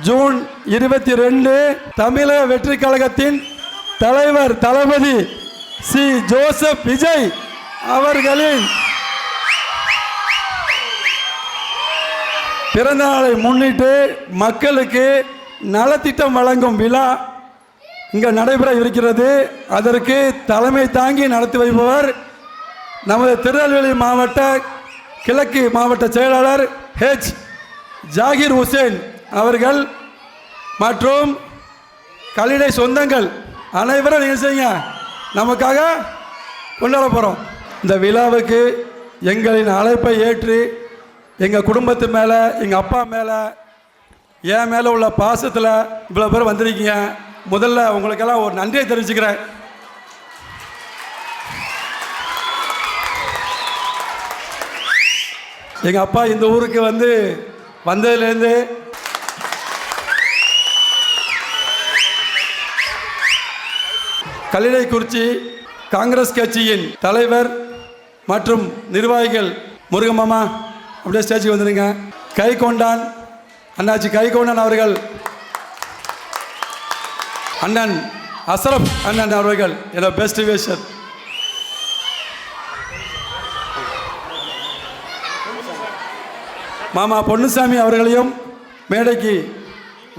June 22 தமிழக வெற்றி கழகத்தின் தலைவர் தளபதி சி ஜோசப் விஜய் அவர்களின் பிறந்த நாளை முன்னிட்டு மக்களுக்கு நலத்திட்டம் வழங்கும் விழா இங்கே நடைபெற இருக்கிறது. அதற்கு தலைமை தாங்கி நடத்தி வைப்பவர் நமது திருநெல்வேலி மாவட்ட கிழக்கு மாவட்ட செயலாளர் ஹெச் ஜாகிர் ஹுசேன் அவர்கள் மற்றும் கல்லிடை சொந்தங்கள் அனைவரும் நீங்கள் செய்யுங்க, நமக்காக கொண்டாட போகிறோம். இந்த விழாவுக்கு எங்களின் அழைப்பை ஏற்று எங்கள் குடும்பத்து மேலே, எங்கள் அப்பா மேலே, என் மேலே உள்ள பாசத்தில் இவ்வளோ பேர் வந்திருக்கீங்க. முதல்ல உங்களுக்கெல்லாம் ஒரு நன்றியை தெரிவிச்சுக்கிறேன். எங்கள் அப்பா இந்த ஊருக்கு வந்ததுலேருந்து கல்லிடைக்குறிச்சி காங்கிரஸ் கட்சியின் தலைவர் மற்றும் நிர்வாகிகள் முருகமாமா அப்படியே ஸ்டேஜுக்கு வந்துடுங்க. கைகொண்டான் அண்ணாச்சி கைகொண்டான் அவர்கள், அண்ணன் அசரப் அண்ணன் அவர்கள் என்னோட பெஸ்ட் விஷர், மாமா பொன்னுசாமி அவர்களையும் மேடைக்கு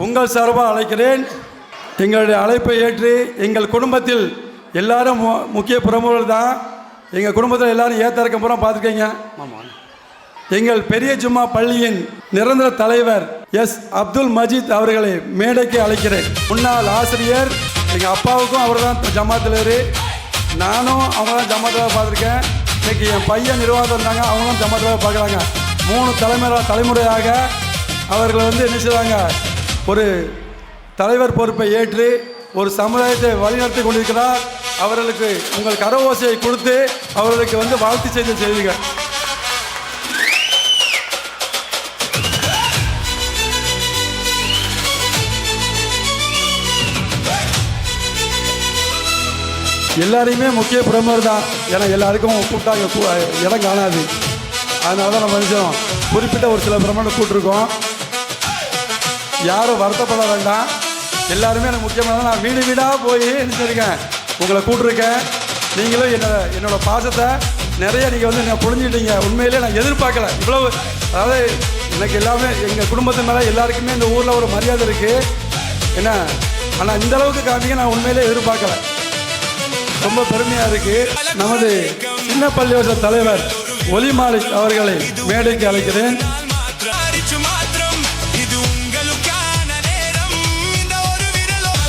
உங்கள் சார்பாக அழைக்கிறேன். எங்களுடைய அழைப்பை ஏற்று எங்கள் குடும்பத்தில் எல்லாரும் முக்கிய பிரமுகர்கள் தான். எங்கள் குடும்பத்தில் எல்லாரும் ஏத்தரக்கம் பூரா பார்த்துருக்கீங்க. எங்கள் பெரிய ஜும்மா பள்ளியின் நிரந்தர தலைவர் எஸ் அப்துல் மஜீத் அவர்களை மேடைக்கு அழைக்கிறேன். முன்னாள் ஆசிரியர், எங்கள் அப்பாவுக்கும் அவர் தான் ஜமாத்தில், நானும் அவங்க தான் ஜமாத்தில் பார்த்துருக்கேன். இன்னைக்கு என் பையன் நிர்வாகம் இருந்தாங்க, அவங்களும் ஜமாத்தில் பார்க்குறாங்க. 3 தலைமுறையாக அவர்கள் என்ன செய்வாங்க, ஒரு தலைவர் பொறுப்பை ஏற்று ஒரு சமுதாயத்தை வழிநடத்தி கொண்டிருக்கிறார். அவர்களுக்கு உங்கள் கரவோசையை கொடுத்து அவர்களுக்கு வாழ்த்து செய்தி செய்வீங்க. எல்லாரையுமே முக்கிய பிரமுகர் தான். ஏன்னா எல்லாருக்கும் கூப்பிட்டாங்க, இடம் காணாது. அதனால தான் நம்ம நினைச்சோம் குறிப்பிட்ட ஒரு சில பிரமுகரை கூப்பிட்டுருக்கோம். யாரும் வருத்தப்பட வேண்டாம், எல்லாருமே எனக்கு முக்கியமாக நான் வீடு வீடாக போய் நினச்சிருக்கேன், உங்களை கூப்பிட்ருக்கேன். நீங்களும் என்னோட பாசத்தை நிறைய நீங்கள் நீங்கள் புரிஞ்சுக்கிட்டீங்க. உண்மையிலே நான் எதிர்பார்க்கல இவ்வளவு. அதாவது எனக்கு எல்லாமே எங்கள் குடும்பத்து மேலே எல்லாருக்குமே இந்த ஊரில் ஒரு மரியாதை இருக்குது என்ன, ஆனால் இந்த அளவுக்கு காமிக்க நான் உண்மையிலே எதிர்பார்க்கல. ரொம்ப பெருமையாக இருக்குது. நமது சின்ன பள்ளியோட தலைவர் ஒலி மாலிக் அவர்களை மேடைக்கு அழைக்கிறேன்.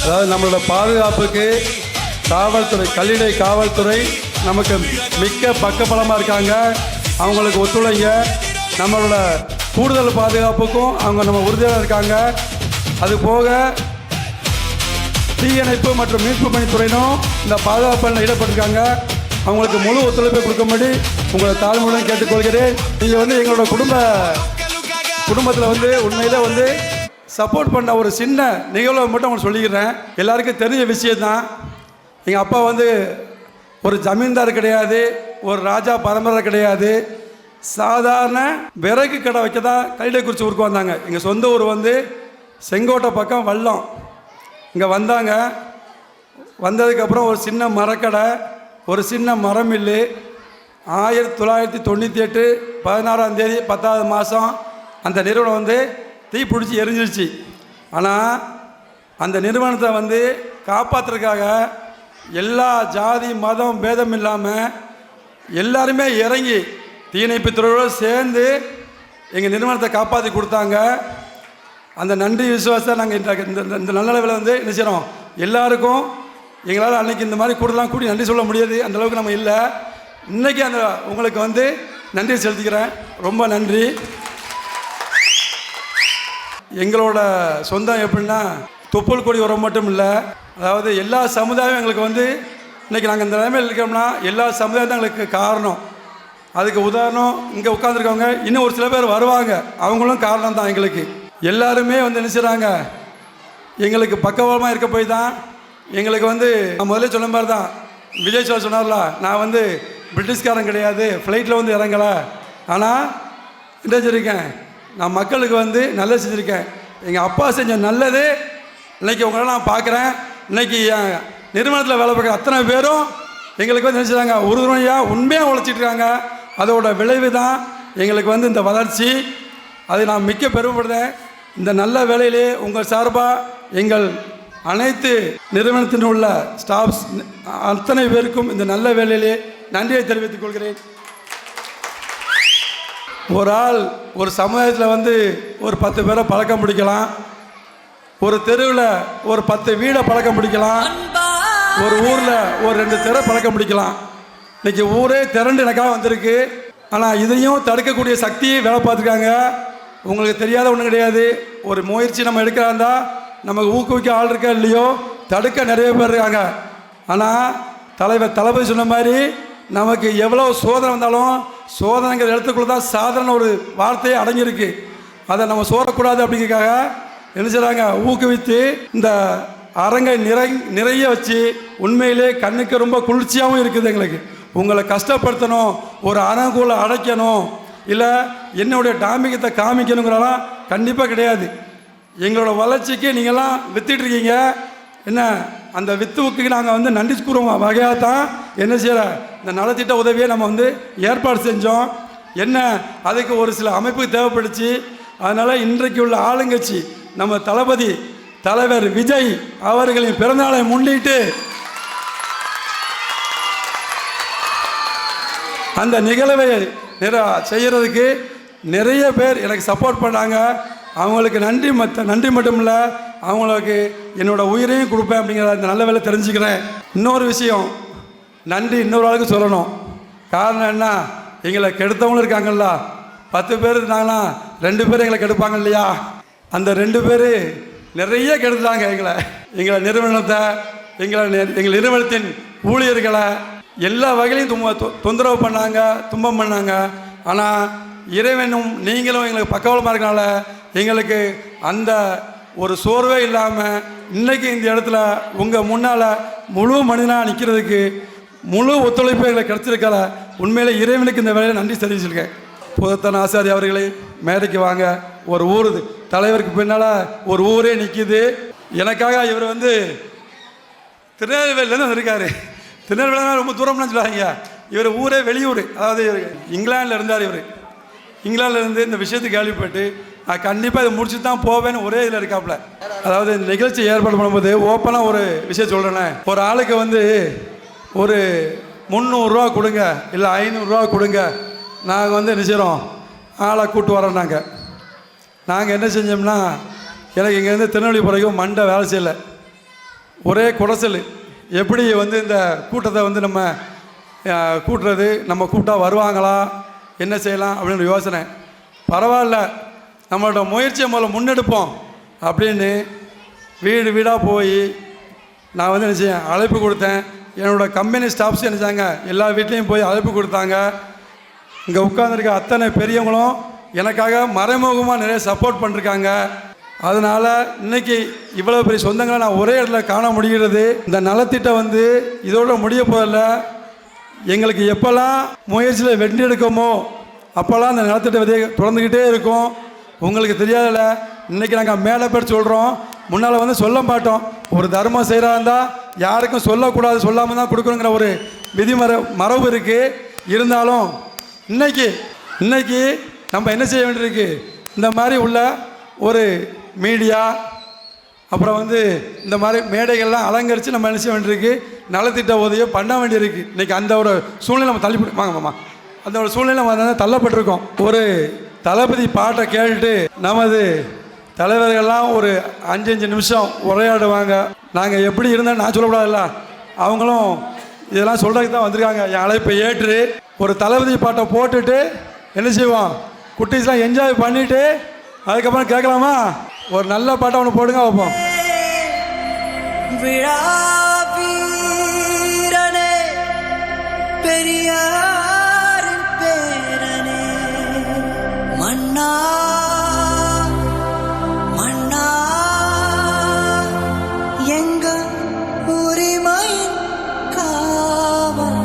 அதாவது நம்மளோட பாதுகாப்புக்கு காவல்துறை, கல்லிடை காவல்துறை நமக்கு மிக்க பக்கபலமாக இருக்காங்க. அவங்களுக்கு ஒத்துழைங்க. நம்மளோட கூடுதல் பாதுகாப்புக்கும் அவங்க நம்ம உறுதியாக இருக்காங்க. அது போக தீயணைப்பு மற்றும் மீட்பு பணித்துறையினும் இந்த பாதுகாப்பில் ஈடுபட்டிருக்காங்க. அவங்களுக்கு முழு ஒத்துழைப்பை கொடுக்கும்படி உங்களை தாழ்மையுடன் கேட்டுக்கொள்கிறேன். நீங்கள் எங்களோட குடும்பத்தில் உண்மையிலே சப்போர்ட் பண்ண ஒரு சின்ன நிகழ்வை மட்டும் அவங்க சொல்லிக்கிறேன். எல்லாருக்கும் தெரிஞ்ச விஷயந்தான். எங்கள் அப்பா ஒரு ஜமீன்தார் கிடையாது, ஒரு ராஜா பரம்பரை கிடையாது. சாதாரண விறகு கடை வைக்க தான் கல்லிடைக்குறிச்சி ஊருக்கு வந்தாங்க. எங்கள் சொந்த ஊர் செங்கோட்டை பக்கம் வல்லம். இங்கே வந்தாங்க. வந்ததுக்கப்புறம் ஒரு சின்ன மரக்கடை, ஒரு சின்ன மரமில்லு. 1998 16ஆம் தேதி 10வது மாதம் அந்த நிறுவனம் தீ பிடிச்சி எரிஞ்சிருச்சு. ஆனால் அந்த நிறுவனத்தை காப்பாற்றுறதுக்காக எல்லா ஜாதி மதம் பேதம் இல்லாமல் எல்லாருமே இறங்கி தீயணைப்பு துறையோடு சேர்ந்து எங்கள் நிறுவனத்தை காப்பாற்றி கொடுத்தாங்க. அந்த நன்றி விசுவாசத்தை நாங்கள் இந்த நல்லளவில் என்ன செய்கிறோம், எல்லாருக்கும் எங்களால் அன்றைக்கி இந்த மாதிரி கூடி நன்றி சொல்ல முடியாது, அந்தளவுக்கு நம்ம இல்லை. இன்றைக்கி உங்களுக்கு நன்றி செலுத்திக்கிறேன். ரொம்ப நன்றி. எங்களோட சொந்தம் எப்படின்னா தொப்புள் கொடி உரம் மட்டும் இல்லை, அதாவது எல்லா சமுதாயம் எங்களுக்கு இன்றைக்கி நாங்கள் இந்த நிலைமையில் இருக்கோம்னா எல்லா சமுதாயம் தான் எங்களுக்கு காரணம். அதுக்கு உதாரணம் இங்கே உட்காந்துருக்கவங்க, இன்னும் ஒரு சில பேர் வருவாங்க, அவங்களும் காரணம் தான். எங்களுக்கு எல்லாருமே என்ன செய்கிறாங்க, எங்களுக்கு பக்கபலமாக இருக்க போய் தான் எங்களுக்கு நான் முதல்ல சொன்ன மாதிரி தான் விஜய் சார் சொன்னார்ல, நான் பிரிட்டிஷ்காரன் கிடையாது, ஃப்ளைட்டில் இறங்கலை, ஆனால் என்ன செஞ்சுருக்கேன், நான் மக்களுக்கு நல்லது செஞ்சுருக்கேன். எங்கள் அப்பா செஞ்ச நல்லது இன்றைக்கி உங்களை நான் பார்க்குறேன். இன்றைக்கி என் நிறுவனத்தில் வேலை பார்க்குற அத்தனை பேரும் எங்களுக்கு வந்து நினச்சிட்டாங்க உறுதுணையாக உண்மையாக உழைச்சிட்ருக்காங்க. அதோட விளைவு தான் எங்களுக்கு வந்து இந்த வளர்ச்சி. அதை நான் மிக்க பெருமைப்படுறேன். இந்த நல்ல வேலையிலே உங்கள் சார்பாக எங்கள் அனைத்து நிறுவனத்தில் உள்ள ஸ்டாஃப்ஸ் அத்தனை பேருக்கும் இந்த நல்ல வேலையிலே நன்றியை தெரிவித்துக் கொள்கிறேன். ஒரு ஆள் ஒரு சமுதாயத்தில் வந்து ஒரு 10 பேரை பழக்கம் பிடிக்கலாம், ஒரு தெருவில் ஒரு 10 வீடை பழக்கம் பிடிக்கலாம், ஒரு ஊரில் ஒரு 2 தெரை பழக்கம் பிடிக்கலாம். இன்றைக்கி ஊரே திரண்டு எனக்காக வந்திருக்கு. ஆனால் இதையும் தடுக்கக்கூடிய சக்தி வேலை பார்த்துருக்காங்க. உங்களுக்கு தெரியாத ஒன்றும் கிடையாது. ஒரு முயற்சி நம்ம எடுக்கிறாந்தா நமக்கு ஊக்குவிக்க ஆள் இருக்கா இல்லையோ, தடுக்க நிறைய பேர் இருக்காங்க. ஆனால் தளபதி சொன்ன மாதிரி நமக்கு எவ்வளோ சோதனை வந்தாலும் சோதனைங்கிற இடத்துக்குள்ள தான் சாதாரண ஒரு வார்த்தையே அடங்கியிருக்கு. அதை நம்ம சோறக்கூடாது அப்படிங்கிறதுக்காக என்ன செய்கிறாங்க, ஊக்குவித்து இந்த அரங்கை நிறைய வச்சு உண்மையிலே கண்ணுக்கு ரொம்ப குளிர்ச்சியாகவும் இருக்குது. எங்களுக்கு உங்களை கஷ்டப்படுத்தணும், ஒரு அரங்குள்ள அடைக்கணும், இல்லை என்னுடைய டாம்பிகத்தை காமிக்கணுங்கிறலாம் கண்டிப்பாக கிடையாது. எங்களோட வளர்ச்சிக்கு நீங்கள்லாம் வித்துட்ருக்கீங்க. என்ன அந்த வித்துவுக்கு நாங்கள் வந்து நன்றி கூறுவோம் வகையாக தான் என்ன செய்கிற இந்த நலத்திட்ட உதவியை நம்ம வந்து ஏற்பாடு செஞ்சோம். என்ன அதுக்கு ஒரு சில அமைப்பு தேவைப்படுச்சு. அதனால் இன்றைக்கு உள்ள ஆளுங்கட்சி நம்ம தளபதி தலைவர் விஜய் அவர்களின் பிறந்தநாளை முன்னிட்டு அந்த நிகழ்வை செய்கிறதுக்கு நிறைய பேர் எனக்கு சப்போர்ட் பண்ணாங்க. அவங்களுக்கு நன்றி மட்டும் இல்லை, அவங்களுக்கு என்னோடய உயிரையும் கொடுப்பேன் அப்படிங்கிற அந்த நல்ல வேலை தெரிஞ்சுக்கிறேன். இன்னொரு விஷயம், நன்றி இன்னொரு ஆளுக்கு சொல்லணும். காரணம் என்ன, எங்களை கெடுத்தவங்களும் இருக்காங்கல்ல. 10 பேர் இருந்தாங்கன்னா 2 பேர் எங்களை கெடுப்பாங்க இல்லையா. அந்த 2 பேர் நிறைய கெடுத்தாங்க எங்களை நிறுவனத்தை, எங்கள் நிறுவனத்தின் ஊழியர்களை எல்லா வகையிலையும் தொந்தரவு பண்ணாங்க, துன்பம் பண்ணாங்க. ஆனால் இறைவனும் நீங்களும் எங்களுக்கு பக்கபலமாக இருக்கனால எங்களுக்கு அந்த ஒரு சோர்வே இல்லாமல் இன்றைக்கி இந்த இடத்துல உங்கள் முன்னால் முழு மனிதனாக நிற்கிறதுக்கு முழு ஒத்துழைப்பு எங்களுக்கு கிடச்சிருக்கல. உண்மையிலே இறைவனுக்கு இந்த வேலையை நன்றி தெரிவிச்சிருக்கேன். புதத்தன் ஆசாரி அவர்களே, மேடைக்கு வாங்க. ஒரு ஊர் தலைவருக்கு பின்னால் ஒரு ஊரே நிற்கிது. எனக்காக இவர் வந்து திருநெல்வேலியிலேருந்து வந்திருக்காரு. திருநெல்வேலி ரொம்ப தூரம்னு சொல்லுவாங்க. இவர் ஊரே வெளியூர், அதாவது இங்கிலாந்தில் இருந்தார். இவர் இங்கிலாந்துலேருந்து இந்த விஷயத்தை கேள்விப்பட்டு நான் கண்டிப்பாக இதை முடிச்சு தான் போவேன்னு ஒரே இதில் இருக்காப்புல. அதாவது இந்த நிகழ்ச்சி ஏற்பாடு பண்ணும்போது ஓப்பனாக ஒரு விஷயம் சொல்கிறேன்னே, ஒரு ஆளுக்கு வந்து ஒரு 300 ரூபா கொடுங்க, இல்லை 500 ரூபா கொடுங்க, நாங்கள் வந்து என்ன செய்கிறோம், ஆளை கூப்பிட்டு வரோம். நாங்கள் என்ன செஞ்சோம்னா, எனக்கு இங்கேருந்து திருநெல்வேலி போகிறதுக்கும் மண்டை வேலை செய்யலை, ஒரே குடைச்சல். எப்படி வந்து இந்த கூட்டத்தை வந்து நம்ம கூட்டுறது, நம்ம கூப்பிட்டா வருவாங்களா, என்ன செய்யலாம் அப்படின்னு யோசனை. பரவாயில்ல, நம்மளோட முயற்சியை முதல்ல முன்னெடுப்போம் அப்படின்னு வீடு வீடாக போய் நான் வந்து என்ன செய்ய அழைப்பு கொடுத்தேன். என்னோடய கம்பெனி ஸ்டாஃப்ஸ் என்ன செஞ்சாங்க, எல்லா வீட்லேயும் போய் அழைப்பு கொடுத்தாங்க. இங்கே உட்காந்துருக்க அத்தனை பெரியவங்களும் எனக்காக மறைமுகமாக நிறைய சப்போர்ட் பண்ணிருக்காங்க. அதனால் இன்றைக்கி இவ்வளோ பெரிய சொந்தங்களை நான் ஒரே இடத்துல காண முடிகிறது. இந்த நலத்திட்டம் வந்து இதோட முடிய போதில்ல. எங்களுக்கு எப்போல்லாம் முயற்சியில் வெற்றி எடுக்கமோ அப்போல்லாம் அந்த நலத்திட்ட விதையை தொடர்ந்துக்கிட்டே இருக்கும். உங்களுக்கு தெரியாதில்ல, இன்றைக்கி நாங்கள் மேலே பேர் சொல்கிறோம், முன்னால் வந்து சொல்ல மாட்டோம். ஒரு தர்மம் செய்கிறா இருந்தால் யாருக்கும் சொல்லக்கூடாது, சொல்லாமல் தான் கொடுக்கணுங்கிற ஒரு மரபு இருக்குது. இருந்தாலும் இன்னைக்கு நம்ம என்ன செய்ய வேண்டியிருக்கு, இந்த மாதிரி உள்ள ஒரு மீடியா, அப்புறம் வந்து இந்த மாதிரி மேடைகள்லாம் அலங்கரித்து நம்ம என்ன செய்ய வேண்டியிருக்கு, நலத்திட்ட உதவியை பண்ண வேண்டியிருக்கு. இன்றைக்கி அந்த ஒரு சூழ்நிலை நம்ம வாங்கம்மா, அந்த ஒரு சூழ்நிலை நம்ம தள்ளப்பட்டிருக்கோம். ஒரு தளபதி பாட்டை கேட்டுட்டு நமது தலைவர்கள்லாம் ஒரு 5 நிமிஷம் உரையாடுவாங்க. நாங்கள் எப்படி இருந்தால் நான் சொல்லக்கூடாதுல்ல, அவங்களும் இதெல்லாம் சொல்கிறதுக்கு தான் வந்திருக்காங்க. என் அழைப்பை ஏற்று ஒரு தளபதி பாட்டை போட்டுட்டு என்ன செய்வோம், குட்டீஸ்லாம் என்ஜாய் பண்ணிவிட்டு அதுக்கப்புறம் கேட்கலாமா, ஒரு நல்ல பாட்டை ஒன்று போடுங்க வைப்போம். பெரியாரின் பேரனே மன்னா மன்னா எங்க உரிமையின் காவல்.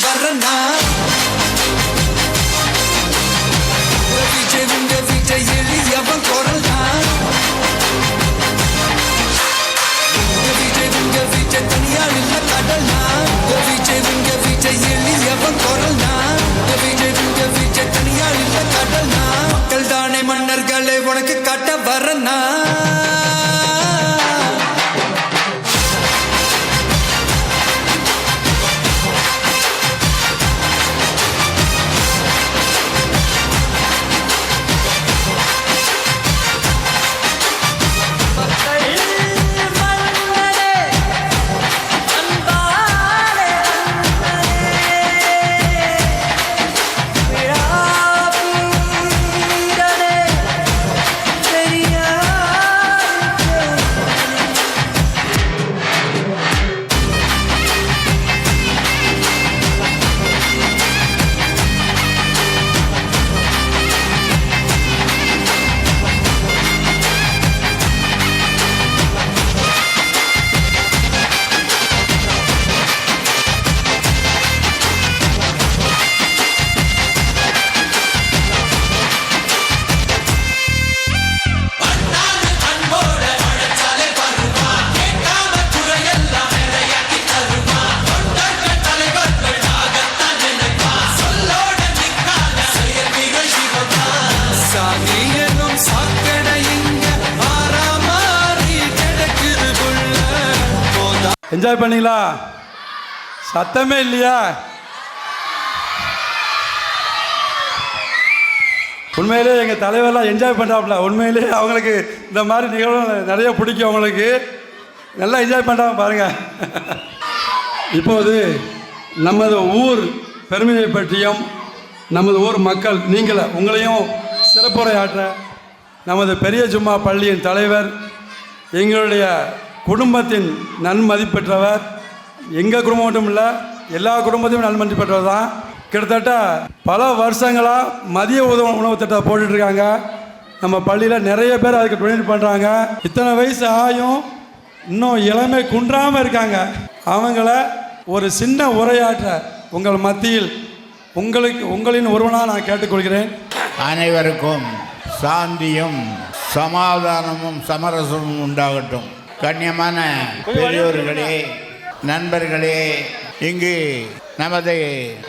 வரனா விஜய் உங்க விஜய் எளியவன் குரல் தான் விஜய் உங்க விஜய் தனியால் இல்ல கடல் தான் விஜய் உங்க விஜய் எளியவன் குரல் தான் விஜய் உங்க விஜய் தனியால் இல்ல கடல் தான் மக்கள் தானே மன்னர்களை உனக்கு காட்ட வரனா என்ஜாய் பண்ணீங்களா? சத்தமே இல்லையா? உண்மையிலே எங்கள் தலைவர்லாம் என்ஜாய் பண்ணுறாப்புல. உண்மையிலே அவங்களுக்கு இந்த மாதிரி நிகழ்வு நிறைய பிடிக்கும். அவங்களுக்கு நல்லா என்ஜாய் பண்ணுறாங்க பாருங்கள். இப்போது நமது ஊர் பெருமையை பற்றியும் நமது ஊர் மக்கள் உங்களையும் சிறப்புரையாற்ற நமது பெரிய ஜும்மா பள்ளியின் தலைவர், எங்களுடைய குடும்பத்தின் நன்மதிப்பெற்றவர், எங்கள் குடும்பம் மட்டும் இல்லை எல்லா குடும்பத்தையும் நன்மதிப்பெற்றவர் தான். கிட்டத்தட்ட பல வருஷங்களாக மதிய உணவு திட்டம் போட்டுட்ருக்காங்க. நம்ம பள்ளியில் நிறைய பேர் அதுக்கு டொனேட் பண்ணுறாங்க. இத்தனை வயசு ஆயும் இன்னும் இளமை குன்றாமல் இருக்காங்க. அவங்கள ஒரு சின்ன உரையாற்ற உங்கள் மத்தியில் உங்களின் ஒருவனாக நான் கேட்டுக்கொள்கிறேன். அனைவருக்கும் சாந்தியும் சமாதானமும் சமரசமும் உண்டாகட்டும். கண்ணியமான பெரியோர்களே, நண்பர்களே, இங்கு நமது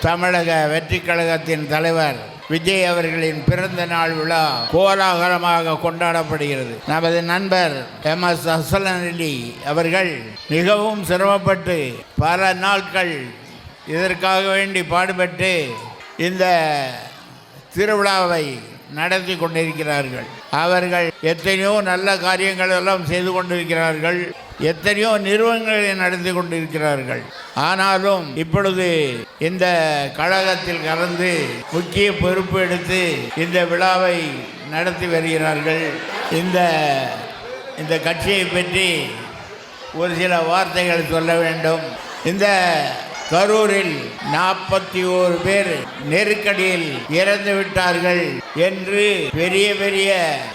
தமிழக வெற்றி கழகத்தின் தலைவர் விஜய் அவர்களின் பிறந்த நாள் விழா கோலாகலமாக கொண்டாடப்படுகிறது. நமது நண்பர் MS அஸ்லன் அலி அவர்கள் மிகவும் சிரமப்பட்டு பல நாட்கள் இதற்காக வேண்டி பாடுபட்டு இந்த திருவிழாவை நடத்தி கொண்டிருக்கிறார்கள். அவர்கள் எத்தனையோ நல்ல காரியங்கள் எல்லாம் செய்து கொண்டிருக்கிறார்கள். எத்தனையோ நிறுவனங்களை நடத்தி கொண்டிருக்கிறார்கள். ஆனாலும் இப்பொழுது இந்த கழகத்தில் கலந்து முக்கிய பொறுப்பு எடுத்து இந்த விழாவை நடத்தி வருகிறார்கள். இந்த கட்சியை பற்றி ஒரு சில வார்த்தைகள் சொல்ல வேண்டும். இந்த கரூரில் 41 பேர் நெருக்கடியில் இறந்து விட்டார்கள் என்று பெரிய பெரிய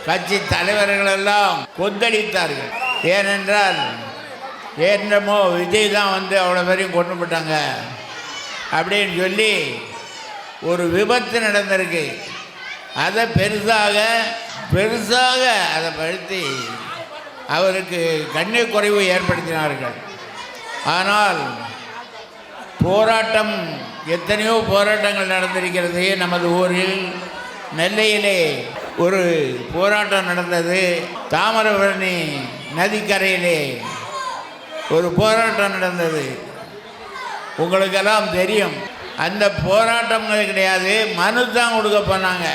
கட்சி தலைவர்கள் எல்லாம் கொந்தளித்தார்கள். ஏனென்றால் என்னமோ விஜய் தான் வந்து அவ்வளோ பேரையும் கொண்டு போட்டாங்க அப்படின்னு சொல்லி ஒரு விபத்து நடந்திருக்கு. அதை பெருசாக அதை படுத்தி அவருக்கு கண்ணீர் குறைவு ஏற்படுத்தினார்கள். ஆனால் போராட்டம், எத்தனையோ போராட்டங்கள் நடந்திருக்கிறது. நமது ஊரில் நெல்லையிலே ஒரு போராட்டம் நடந்தது. தாமிரபரணி நதிக்கரையிலே ஒரு போராட்டம் நடந்தது. உங்களுக்கெல்லாம் தெரியும். அந்த போராட்டங்கள் கிடையாது, மனு தான் கொடுக்க போனாங்க.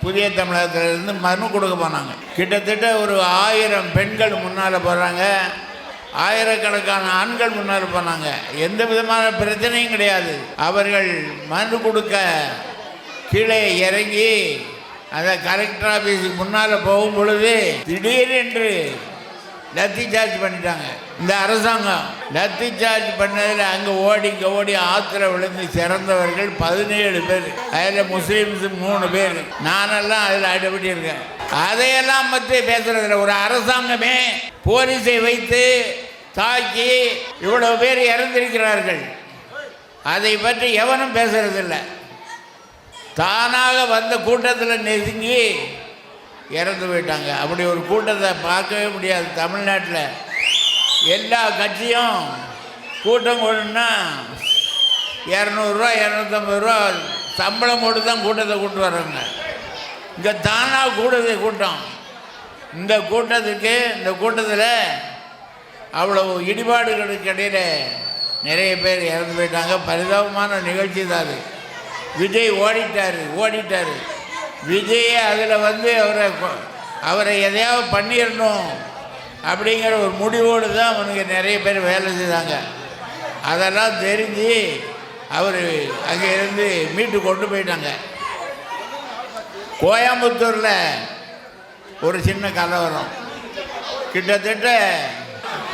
புதிய தமிழகத்திலிருந்து மனு கொடுக்க போனாங்க. கிட்டத்தட்ட ஒரு 1000 பெண்கள் முன்னால் போகிறாங்க, ஆயிரக்கணக்கான ஆண்கள் முன்னால் போனாங்க. எந்த விதமான பிரச்சனையும் கிடையாது. அவர்கள் மனு கொடுக்க கீழே இறங்கி அந்த கலெக்டர் ஆஃபீஸுக்கு முன்னால் போகும் பொழுது திடீரென்று லத்தி சார்ஜ் பண்ணிட்டாங்க. இந்த அரசாங்கம் லத்தி சார்ஜ் பண்ணதில் அங்கே ஓடி ஆற்றுல விழுந்து சிறந்தவர்கள் 17 பேர். அதில் முஸ்லீம்ஸ் 3 பேர். நானெல்லாம் அதில் அடிபடி இருக்கேன். அதையெல்லாம் பற்றி பேசுறதில்ல. ஒரு அரசாங்கமே போலீஸை வைத்து தாக்கி இவ்வளவு பேர் இறந்திருக்கிறார்கள். அதை பற்றி எவனும் பேசுறதில்லை. தானாக வந்த கூட்டத்தில் நெருங்கி இறந்து போயிட்டாங்க. அப்படி ஒரு கூட்டத்தை பார்க்கவே முடியாது. தமிழ்நாட்டில் எல்லா கட்சியும் கூட்டம் கூடணுன்னா 200 250 ரூபா சம்பளம் போட்டு தான் கூட்டத்தை கூட்டு வர்றாங்க. இங்கே தானாக கூடுது கூட்டம். இந்த கூட்டத்தில் அவ்வளோ இடிபாடுகளுக்கு இடையில் நிறைய பேர் இறந்து போயிட்டாங்க. பரிதாபமான நிகழ்ச்சி தான் அது. விஜய் ஓடிட்டார். விஜயை அதில் வந்து அவரை எதையாவது பண்ணிடணும் அப்படிங்கிற ஒரு முடிவோடு தான் அவனுக்கு நிறைய பேர் வேலை செய்தாங்க. அதெல்லாம் தெரிஞ்சு அவர் அங்கே இருந்து மீட்டு கொண்டு போயிட்டாங்க. கோயம்புத்தூரில் ஒரு சின்ன கலவரம், கிட்டத்தட்ட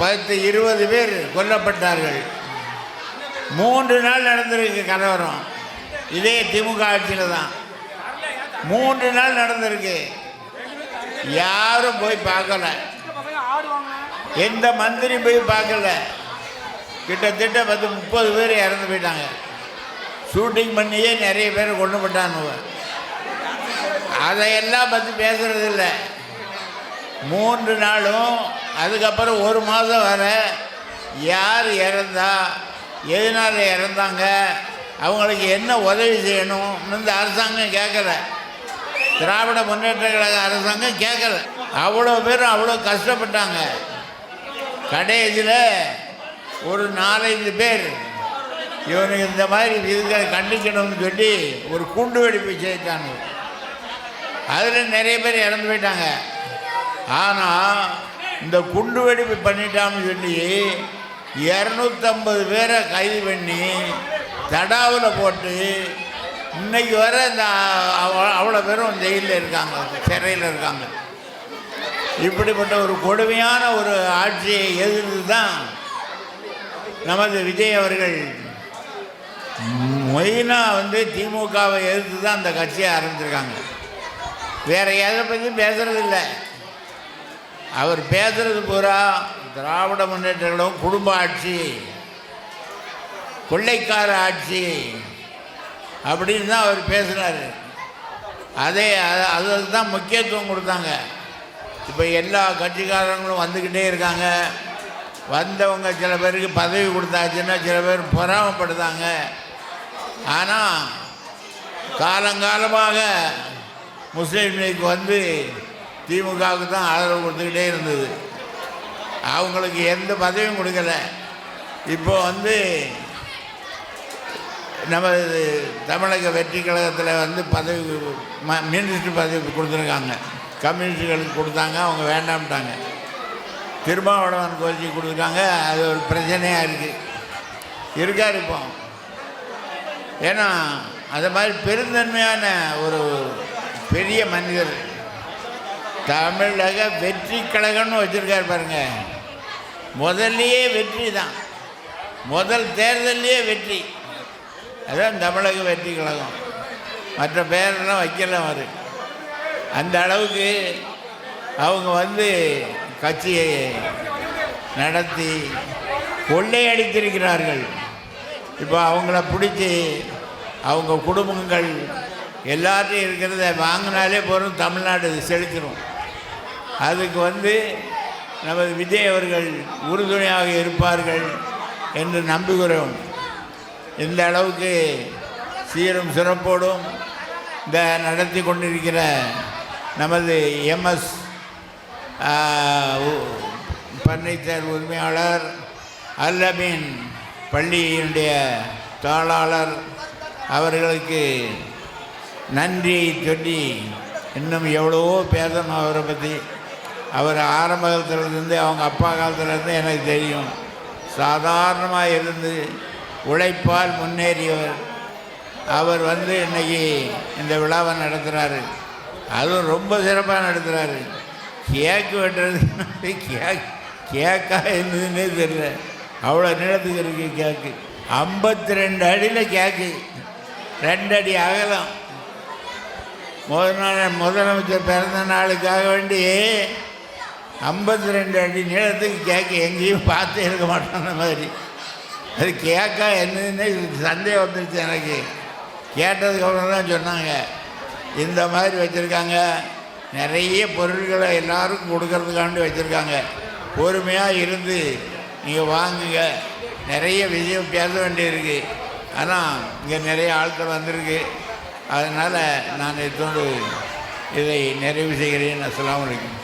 10-20 பேர் கொல்லப்பட்டார்கள். 3 நாள் நடந்திருக்கு கலவரம். இதே திமுக ஆட்சியில் தான் 3 நாள் நடந்திருக்கு. யாரும் போய் பார்க்கல, எந்த மந்திரி போய் பார்க்கல. கிட்டத்தட்ட 10-30 பேர் இறந்து போயிட்டாங்க. ஷூட்டிங் பண்ணியே நிறைய பேர் கொண்டு போட்டானுவ. அதையெல்லாம் பற்றி பேசுறதில்ல. 3 நாளும் அதுக்கப்புறம் 1 மாதம் வர யார் இறந்தா, எதனால் இறந்தாங்க, அவங்களுக்கு என்ன உதவி செய்யணும் இந்த அரசாங்கம் கேட்கல. திராவிட முன்னேற்ற கழக அரசாங்கம் கேட்கல. அவ்வளோ பேரும் அவ்வளோ கஷ்டப்பட்டாங்க. கடைசியில் ஒரு 4-5 பேர் இவனுக்கு இந்த மாதிரி இதுகளை கண்டிக்கணும்னு சொல்லி ஒரு குண்டு வெடிப்பு செய்தாங்க. அதில் நிறைய பேர் இறந்து போயிட்டாங்க. ஆனால் இந்த குண்டு வெடிப்பு பண்ணிட்டான்னு சொல்லி 250 பேரை கைது பண்ணி தடாவில் போட்டு இன்னைக்கு வர இந்த அவ்வளோ பேரும் ஜெயிலில் இருக்காங்க, சிறையில் இருக்காங்க. இப்படிப்பட்ட ஒரு கொடுமையான ஒரு ஆட்சியை எதிர்த்து தான் நமது விஜய் அவர்கள் மெயினாக வந்து திமுகவை எதிர்த்து தான் அந்த கட்சியை ஆரம்பிச்சிருக்காங்க. வேறு எதை பற்றியும் பேசுகிறதில்ல. அவர் பேசுகிறது பூரா திராவிட முன்னேற்றங்களும் குடும்ப ஆட்சி, கொள்ளைக்கார ஆட்சி அப்படின்னு தான் அவர் பேசுகிறார். அதுக்கு தான் முக்கியத்துவம் கொடுத்தாங்க. இப்போ எல்லா கட்சிக்காரங்களும் வந்துக்கிட்டே இருக்காங்க. வந்தவங்க சில பேருக்கு பதவி கொடுத்தாச்சுன்னா சில பேர் பொறாமப்படுத்தாங்க. ஆனால் காலங்காலமாக முஸ்லீம் லீக் வந்து திமுகவுக்கு தான் ஆதரவு கொடுத்துக்கிட்டே இருந்தது. அவங்களுக்கு எந்த பதவியும் கொடுக்கல. இப்போ வந்து நமது தமிழக வெற்றி கழகத்தில் வந்து பதவி மினிஸ்டர் பதவி கொடுத்துருக்காங்க. கம்யூனிஸ்டுகளுக்கு கொடுத்தாங்க, அவங்க வேண்டாம்ட்டாங்க. திருமாவளவன் கோரிக்கை கொடுத்துருக்காங்க. அது ஒரு பிரச்சனையாக இருக்கார் இப்போ. ஏன்னா அது மாதிரி பெருந்தன்மையான ஒரு பெரிய மனிதர். தமிழக வெற்றி கழகம்னு வச்சுருக்கார் பாருங்க. முதல்லையே வெற்றி தான், முதல் தேர்தல்லையே வெற்றி. அதுதான் தமிழக வெற்றி கழகம். மற்ற பேரெல்லாம் வைக்கலாம் அவர். அந்த அளவுக்கு அவங்க வந்து கட்சியை நடத்தி கொள்ளையடித்திருக்கிறார்கள். இப்போ அவங்கள பிடிச்சி அவங்க குடும்பங்கள் எல்லாத்தையும் இருக்கிறத வாங்கினாலே போகிறோம், தமிழ்நாடு செழிச்சிடும். அதுக்கு வந்து நமது விஜய் அவர்கள் உறுதுணையாக இருப்பார்கள் என்று நம்புகிறோம். இந்த அளவுக்கு சீரும் சிறப்போடும் இந்த நடத்தி கொண்டிருக்கிற நமது எம்எஸ் பர்னிச்சர் உரிமையாளர், அல்லமீன் பள்ளியினுடைய தாளாளர் அவர்களுக்கு நன்றியை சொல்லி, இன்னும் எவ்வளவோ பேசணும் அவரை பற்றி. அவர் ஆரம்ப காலத்திலிருந்து, அவங்க அப்பா காலத்திலேருந்து எனக்கு தெரியும். சாதாரணமாக இருந்து உழைப்பால் முன்னேறியவர். அவர் வந்து இன்றைக்கி இந்த விழாவை நடத்துகிறாரு. அதுவும் ரொம்ப சிறப்பாக நடத்துகிறாரு. கேக்கு வெட்டுறது கேக்கா என்னதுன்னே தெரியல, அவ்வளோ நீளத்துக்கு இருக்குது கேக்கு. 52 அடியில் கேக்கு, 2 அடி அகலம். முதலமைச்சர் பிறந்த நாளுக்காக வேண்டி 52 அடி நீளத்துக்கு கேக்கு. எங்கேயும் பார்த்தே இருக்க மாட்டோம் அந்த மாதிரி. அது கேட்க என்னன்னு சந்தேகம் வந்துருச்சு எனக்கு. கேட்டதுக்கப்புறம் தான் சொன்னாங்க இந்த மாதிரி வச்சுருக்காங்க, நிறைய பொருட்களை எல்லாருக்கும் கொடுக்கறதுக்காண்டி வச்சுருக்காங்க, பொறுமையாக இருந்து நீங்கள் வாங்குங்க, நிறைய விஷயம் பேச வேண்டியிருக்கு, ஆனால் இங்கே நிறைய ஆட்கள் வந்திருக்கு, அதனால் நான் இதோடு இதை நிறைவு செய்கிறேன். அஸ்ஸலாமு அலைக்கும்.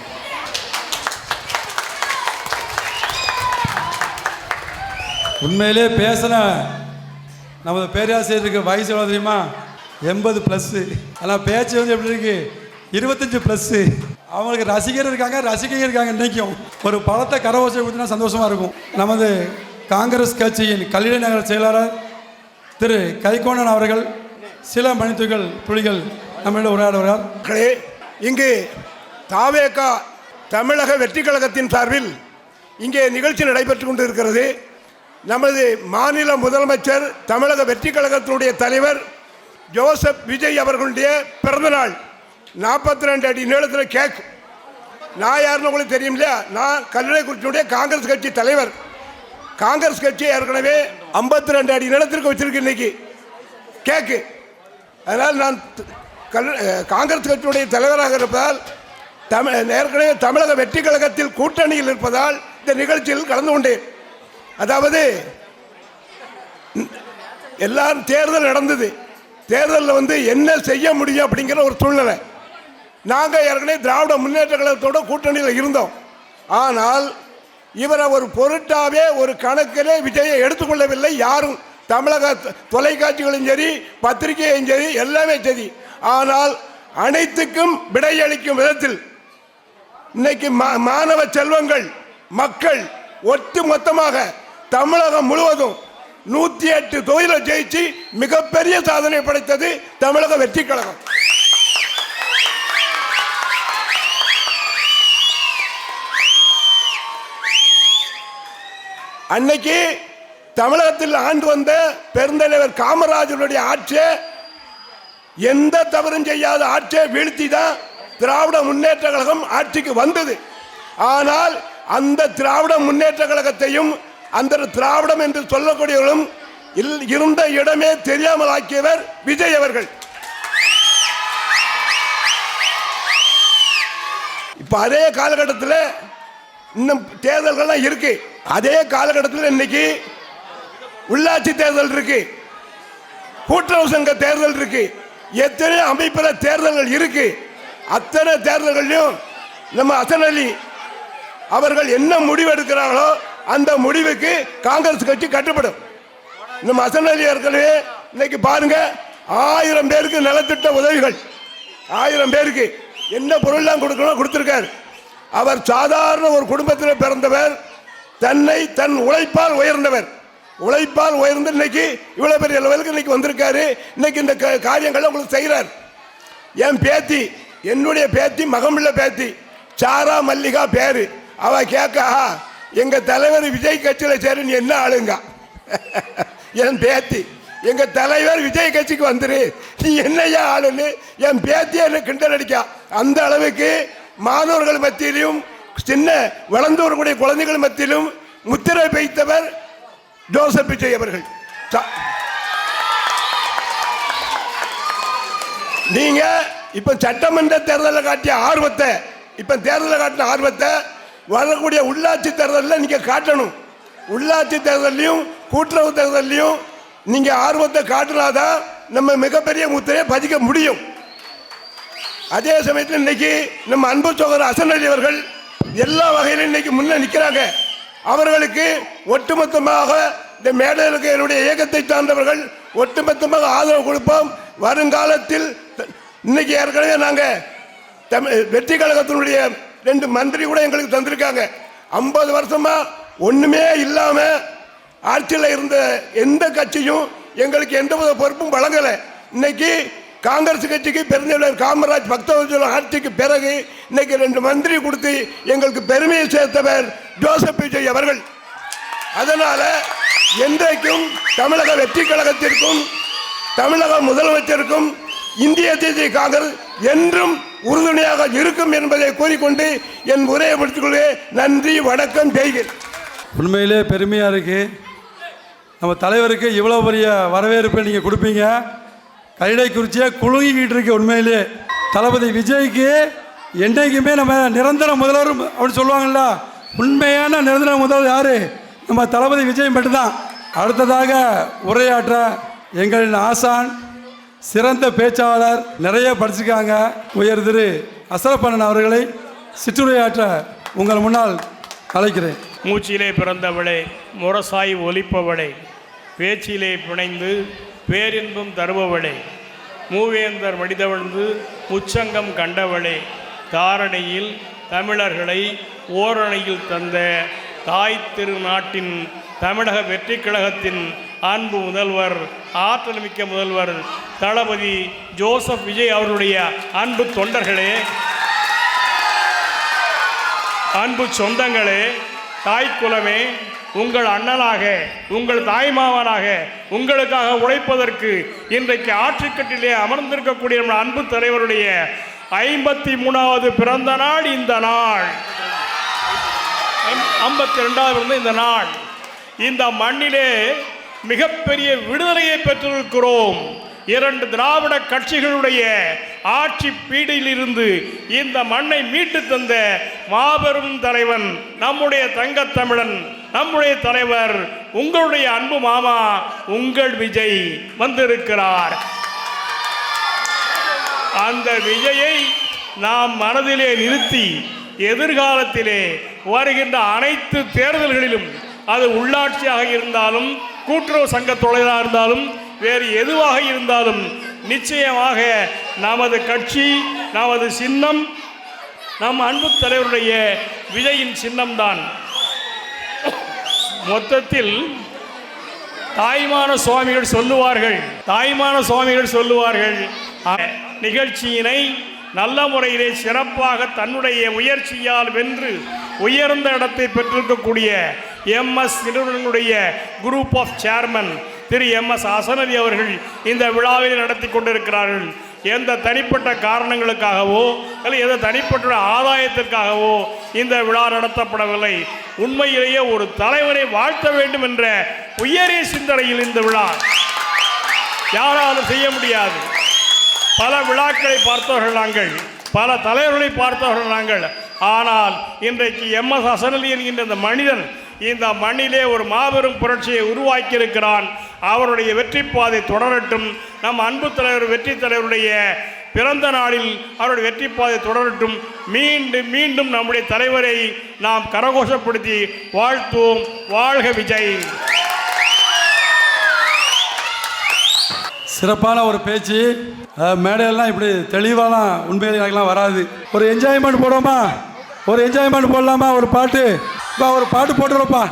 உண்மையிலே பேசின நமது பேராசிரியருக்கு வயசு எவ்வளோ தெரியுமா? 80+. ஆனால் பேச்சு வந்து எப்படி இருக்கு? 25+. அவங்களுக்கு ரசிகர் இருக்காங்க, ரசிகைகள் இருக்காங்க. இன்றைக்கும் ஒரு பழத்தை கரவோசை ஊற்றினா சந்தோஷமாக இருக்கும். நமது காங்கிரஸ் கட்சியின் கல்யாண நகர செயலாளர் திரு கைகோணன் அவர்கள் சில புள்ளிகள் நம்மளிடம் உரையாடுவார். இங்கு தாவேகா தமிழக வெற்றி கழகத்தின் சார்பில் இங்கே நிகழ்ச்சி நடைபெற்று கொண்டிருக்கிறது. நமது மாநில முதலமைச்சர் தமிழக வெற்றி கழகத்தினுடைய தலைவர் ஜோசப் விஜய் அவர்களுடைய பிறந்தநாள். 42 அடி நீளத்தில் கேக். நான் யாருன்னு உங்களுக்கு தெரியும் இல்லையா? நான் கல்லணைக்குறிச்சியுடைய காங்கிரஸ் கட்சி தலைவர். காங்கிரஸ் கட்சி ஏற்கனவே 52 அடி நீளத்திற்கு வச்சிருக்கு இன்னைக்கு கேக்கு. அதனால் நான் காங்கிரஸ் கட்சியுடைய தலைவராக இருப்பதால் ஏற்கனவே தமிழக வெற்றி கழகத்தில் கூட்டணியில் இருப்பதால் இந்த நிகழ்ச்சியில் கலந்து கொண்டேன். அதாவது எல்லாரும் தேர்தல் நடந்தது. தேர்தலில் வந்து என்ன செய்ய முடியும் அப்படிங்கிற ஒரு சூழ்நிலை. நாங்கள் ஏற்கனவே திராவிட முன்னேற்ற கழகத்தோட கூட்டணியில் இருந்தோம். ஆனால் இவரை ஒரு பொருட்டாவே ஒரு கணக்கிலே விஜயை எடுத்துக்கொள்ளவில்லை யாரும். தமிழக தொலைக்காட்சிகளும் சரி, பத்திரிகையும் சரி, எல்லாமே சரி. ஆனால் அனைத்துக்கும் விடையளிக்கும் விதத்தில் இன்னைக்கு மாணவ செல்வங்கள் மக்கள் ஒட்டு மொத்தமாக தமிழகம் முழுவதும் 108 தொகுதியில் ஜெயிச்சு மிகப்பெரிய சாதனை படைத்தது தமிழக வெற்றி கழகம். அன்னைக்கு தமிழகத்தில் ஆண்டு வந்த பெருந்தலைவர் காமராஜருடைய ஆட்சியை, எந்த தவறும் செய்யாத ஆட்சியை வீழ்த்தி தான் திராவிட முன்னேற்ற கழகம் ஆட்சிக்கு வந்தது. ஆனால் அந்த திராவிட முன்னேற்ற கழகத்தையும் அந்த திராவிடம் என்று சொல்லக்கூடியவர்களும் இருந்த இடமே தெரியாமல் ஆக்கியவர் விஜய் அவர்கள். இப்ப அதே காலகட்டத்தில் இன்னும் தேர்தல்கள்லாம் இருக்கு. அதே காலகட்டத்தில் இன்னைக்கு உள்ளாட்சி தேர்தல் இருக்கு, கூட்டுறவு சங்க தேர்தல் இருக்கு, எத்தனை அமைப்புல தேர்தல்கள் இருக்கு. அத்தனை தேர்தல்களையும் நம்ம ஹசன் அலி அவர்கள் என்ன முடிவு எடுக்கிறார்களோ அந்த முடிவுக்கு காங்கிரஸ் கட்சி கட்டுப்படும். நம்ம ஹசன் அலி அவர்களே இன்னைக்கு பாருங்க, 1000 பேருக்கு நலத்திட்ட உதவிகள், 1000 பேருக்கு என்ன பொருள்லாம் கொடுக்கணும் கொடுத்திருக்காரு. அவர் சாதாரண ஒரு குடும்பத்தில் பிறந்தவர், தன் உழைப்பால் உயர்ந்தவர். உழைப்பால் உயர்ந்து இன்னைக்கு இவ்வளவு பெரிய லெவலுக்கு இன்னைக்கு வந்திருக்காரு. இன்னைக்கு இந்த காரியங்களை உங்களுக்கு செய்கிறார். என் பேத்தி, என்னுடைய பேத்தி, மகமுள்ள பேத்தி சாரா மல்லிகா பேரு. அவ கேட்க, எங்க தலைவர் விஜய் கட்சியில சேரு, நீ என்ன ஆளுங்க? என் பேத்தி, எங்க தலைவர் விஜய் கட்சிக்கு வந்துரு, நீ என்னையா ஆளுன்னு என் பேத்தியை என்ன கிண்டல் அடிக்கா. அந்த அளவுக்கு மாணவர்கள் மத்தியிலும் சின்ன வளர்ந்து வரக்கூடிய குழந்தைகள் மத்தியிலும் முத்திரை வைத்தவர் ஜோசப் விஜய் அவர்கள். நீங்க இப்ப சட்டமன்ற தேர்தலில் காட்டிய ஆர்வத்தை, இப்ப தேர்தலில் காட்டின ஆர்வத்தை வரக்கூடிய உள்ளாட்சி தேர்தலில் நீங்க காட்டணும். உள்ளாட்சி தேர்தலையும் கூட்டுறவு தேர்தலையும் நீங்க ஆர்வத்தை காட்டினாதான் நம்ம மிகப்பெரிய முத்திரையை பதிக்க முடியும். அதே சமயத்தில் இன்னைக்கு நம்ம அன்பு சகோதரர் ஹசன் அலி அவர்கள் எல்லா வகையிலும் இன்னைக்கு முன்ன நிற்கிறாங்க. அவர்களுக்கு ஒட்டுமொத்தமாக இந்த மேடையில் இருக்க என்னுடைய இயக்கத்தை சார்ந்தவர்கள் ஒட்டுமொத்தமாக ஆதரவு கொடுப்போம். வருங்காலத்தில் இன்னைக்கு ஏற்கனவே நாங்கள் வெற்றி கழகத்தினுடைய 2 மந்திரி கூட எங்களுக்கு தந்திருக்காங்க. 50 வருஷமா ஒண்ணுமே இல்லாம ஆட்சியில் இருந்த எந்த கட்சியும் எங்களுக்கு எந்த பொறுப்பும் வழங்கலை. இன்னைக்கு காங்கிரஸ் கட்சிக்கு பெருந்தலைவர் காமராஜ் பக்தவச்சல ஆட்சிக்கு பிறகு இன்னைக்கு 2 மந்திரி கொடுத்து எங்களுக்கு பெருமையை சேர்த்தவர் ஜோசப் விஜய் அவர்கள். அதனால என்றைக்கும் தமிழக வெற்றி கழகத்திற்கும் தமிழக முதலமைச்சருக்கும் இந்திய தேசிய காங்கிரஸ் என்றும் உறுதுணையாக இருக்கும் என்பதை கூறிக்கொண்டு என் உரையை முடித்துக் கொள்வேன். நன்றி, வணக்கம், ஜெய்ஹிந்த். உண்மையிலே பெருமையாக இருக்குது. நம்ம தலைவருக்கு இவ்வளோ பெரிய வரவேற்பை நீங்கள் கொடுப்பீங்க. கரடிக்குறிச்சியே குலுங்கிக்கிட்டு இருக்கு. உண்மையிலே தளபதி விஜய்க்கு என்றைக்குமே நம்ம நிரந்தர முதல்வர் அப்படின்னு சொல்லுவாங்கள்ல, உண்மையான நிரந்தர முதல்வர் யார்? நம்ம தளபதி விஜய் மட்டும்தான். அடுத்ததாக உரையாற்ற எங்களின் ஆசான், சிறந்த பேச்சாளர், நிறைய படிச்சிருக்காங்க, உயர் திரு அசரப்பண்ணன் அவர்களை சிற்றுரையாற்ற உங்கள் முன்னால் அழைக்கிறேன். மூச்சிலே பிறந்தவளே, முரசாய் ஒலிப்பவளே, பேச்சிலே பிணைந்து பேரின்பம் தருபவளே, மூவேந்தர் வடிதவழ்ந்து முச்சங்கம் கண்டவளே, தாரணையில் தமிழர்களை ஓரணையில் தந்த தாய் திருநாட்டின் தமிழக வெற்றி கழகத்தின் அன்பு முதல்வர், ஆற்றல் மிக்க முதல்வர் தளபதி ஜோசப் விஜய் அவருடைய அன்பு தொண்டர்களே, அன்பு சொந்தங்களே, தாய்க்குலமே, உங்கள் அண்ணனாக, உங்கள் தாய்மாவனாக, உங்களுக்காக உழைப்பதற்கு இன்றைக்கு ஆட்சிக்கட்டிலே அமர்ந்திருக்கக்கூடிய நம்ம அன்பு தலைவருடைய 53வது பிறந்த நாள் இந்த நாள். 52வது இந்த நாள். இந்த மண்ணிலே மிகப்பெரிய விடுதலையை பெற்றிருக்கிறோம். 2 திராவிட கட்சிகளுடைய ஆட்சி பீடியிலிருந்து இந்த மண்ணை மீட்டு தந்த மாபெரும் தலைவன் நம்முடைய தங்கத்தமிழன், நம்முடைய தலைவர், உங்களுடைய அன்பு மாமா உங்கள் விஜய் வந்திருக்கிறார். அந்த விஜயை நாம் மனதிலே நிறுத்தி எதிர்காலத்திலே வருகின்ற அனைத்து தேர்தல்களிலும், அது உள்ளாட்சியாக இருந்தாலும், கூட்டுறவு சங்க தொழிலாக இருந்தாலும், வேறு எதுவாக இருந்தாலும், நிச்சயமாக நமது கட்சி, நமது சின்னம், நம் அன்பு தலைவருடைய விஜயின் சின்னம்தான். மொத்தத்தில் தாய்மான சுவாமிகள் சொல்லுவார்கள், நிகழ்ச்சியினை நல்ல முறையிலே சிறப்பாக தன்னுடைய முயற்சியால் வென்று உயர்ந்த இடத்தை பெற்றிருக்கக்கூடிய எம்எஸ் நிறுவனங்களுடைய குரூப் ஆஃப் சேர்மன் திரு எம்எஸ் அசனலி அவர்கள் இந்த விழாவில் நடத்தி கொண்டிருக்கிறார்கள். எந்த தனிப்பட்ட காரணங்களுக்காகவோ அல்லது எந்த தனிப்பட்ட ஆதாயத்திற்காகவோ இந்த விழா நடத்தப்படவில்லை. உண்மையிலேயே ஒரு தலைவரை வாழ்த்த வேண்டும் என்ற உயரிய சிந்தனையில் இந்த விழா யாராலும் செய்ய முடியாது. பல விழாக்களை பார்த்தவர்கள் நாங்கள், பல தலைவர்களை பார்த்தவர்கள் நாங்கள். ஆனால் இன்றைக்கு எம்எஸ் அசனலி என்கின்ற இந்த மனிதன் இந்த மண்ணிலே ஒரு மாபெரும் புரட்சியை உருவாக்கியிருக்கிறான். அவருடைய வெற்றி பாதை தொடரட்டும். நம் அன்பு தலைவர் வெற்றி தலைவருடைய பிறந்த நாளில் அவருடைய வெற்றி பாதை தொடரட்டும். மீண்டும் மீண்டும் நம்முடைய தலைவரை நாம் கரகோஷப்படுத்தி வாழ்த்துவோம். வாழ்க விஜய். சிறப்பான ஒரு பேச்சு. மேடையெல்லாம் இப்படி தெளிவாலாம் உண்மையிலே எனக்குலாம் வராது. ஒரு என்ஜாய்மெண்ட் போடுவோமா? ஒரு என்ஜாய்மெண்ட் போடலாமா? ஒரு பாட்டு போட்டுருப்பா.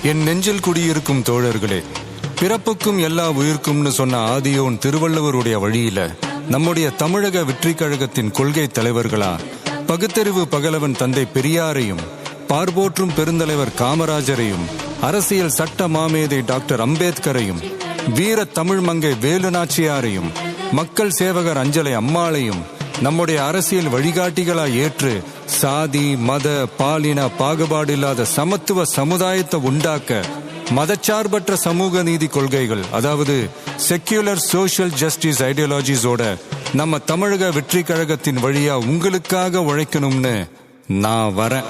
என் நெஞ்சில் குடியிருக்கும் தோழர்களே, பிறப்புக்கும் எல்லா உயிர்க்கும்னு சொன்ன ஆதியோன் திருவள்ளுவருடைய வழியில நம்முடைய தமிழக வெற்றிக் கழகத்தின் கொள்கை தலைவர்களா பகுத்தறிவு பகலவன் தந்தை பெரியாரையும், பார்போற்றும் பெருந்தலைவர் காமராஜரையும், அரசியல் சட்ட மாமேதை டாக்டர் அம்பேத்கரையும், வீர தமிழ் மங்கை வேலு நாச்சியாரையும், மக்கள் சேவகர் அஞ்சலை அம்மாளையும் நம்முடைய அரசியல் வழிகாட்டிகளாய் ஏற்று சாதி மத பாலின பாகுபாடு இல்லாத சமத்துவ சமுதாயத்தை உண்டாக்க மதச்சார்பற்ற சமூக நீதி கொள்கைகள், அதாவது செக்யூலர் சோஷியல் ஜஸ்டிஸ் ஐடியாலஜிஸோட நம்ம தமிழக வெற்றி கழகத்தின் வழியா உங்களுக்காக உழைக்கணும்னு நான் வரேன்.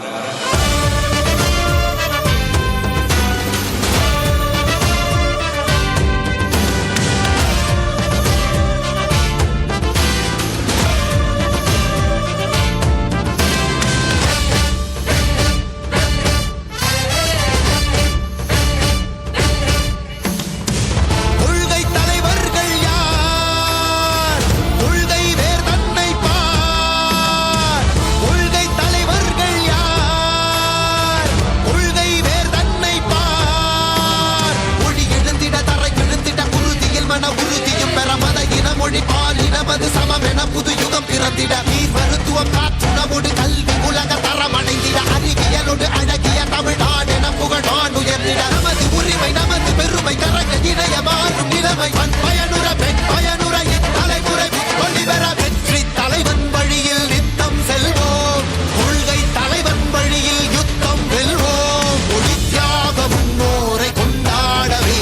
கொள்கை தலைவர்கள் யார்? கொள்கை வேர் தன்னை பார். கொள்கை தலைவர்கள் யார்? கொள்கை வேர் தன்னை பார். ஒளி எழுந்திட தரை எழுந்திட உறுதியில் மன உறுதியும் பெற மத இன மொழி பால் இனமது சமம் என புது யுகம் பிறந்திட நீர் மருத்துவம் காற்றுணவோடு கல்வி உலக தரம் அடைந்திட அறிவியலோடு அழகிய தமிழ்நாடு என புகழான் உயர்ந்திட நமது உரிமை நமது பெருமை தரங்க இணைய மாறும் நிலைமை பயனுற பெண் பயனுற தலைமுறை ஒளிவர வெற்றி தலைவன் வழியில் நித்தம் செல்வோம். கொள்கை தலைவன் வழியில் யுத்தம் வெல்வோம். ஒளி தியாக முன்னோரை கொண்டாடவே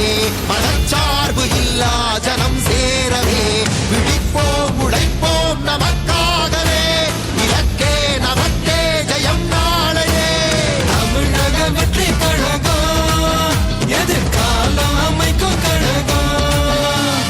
மதச்சார்பு இல்லா ஜனம் சேரவே விழிப்போம் உழைப்போம் நமக்காகவே இலக்கே நமக்கே ஜெயம் நாளையே. தமிழக வெற்றி கழகம் எதிர்காலம் அமைக்கும் கழகம்.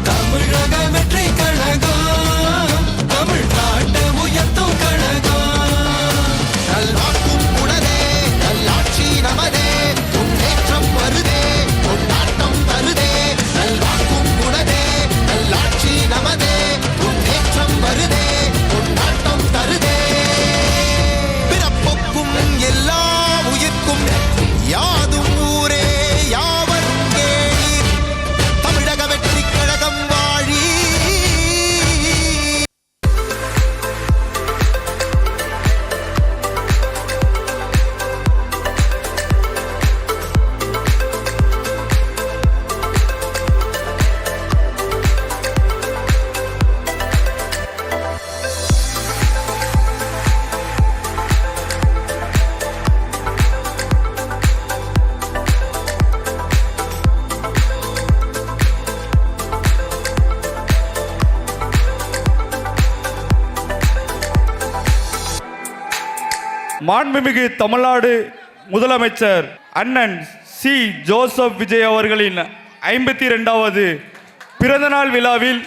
தமிழக வெற்றி கழகம் தமிழ்நாட்டை உயர்த்தும் கழகம். நல்வாக்கும் உணரே நல்லாட்சி நமதே முன்னேற்றம் வருதே கொண்டாட்டம் வருதே. நல்வாக்கும் உணரே நல்லாட்சி நமதே முன்னேற்றம் வருதே கொண்டாட்டம் தருதே. பிறப்புக்கும் எல்லா உயிர்க்கும் யாதும் ஊரே யாவரும் கேளீர். தமிழக வெற்றி கழகம் வாழி. மாண்புமிகு தமிழ்நாடு முதலமைச்சர் அண்ணன் சி ஜோசப் விஜய் அவர்களின் 52வது பிறந்தநாள் விழாவில்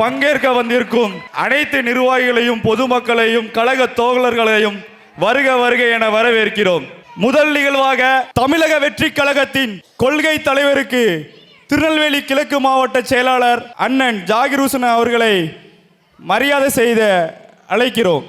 பங்கேற்க வந்திருக்கும் அனைத்து நிர்வாகிகளையும் பொதுமக்களையும் கழக தோழர்களையும் வருக வருக என வரவேற்கிறோம். முதல் நிகழ்வாக தமிழக வெற்றி கழகத்தின் கொள்கை தலைவருக்கு திருநெல்வேலி கிழக்கு மாவட்ட செயலாளர் அண்ணன் ஜாகிர் ஹுசைன் அவர்களை மரியாதை செய்த அழைக்கிறோம்.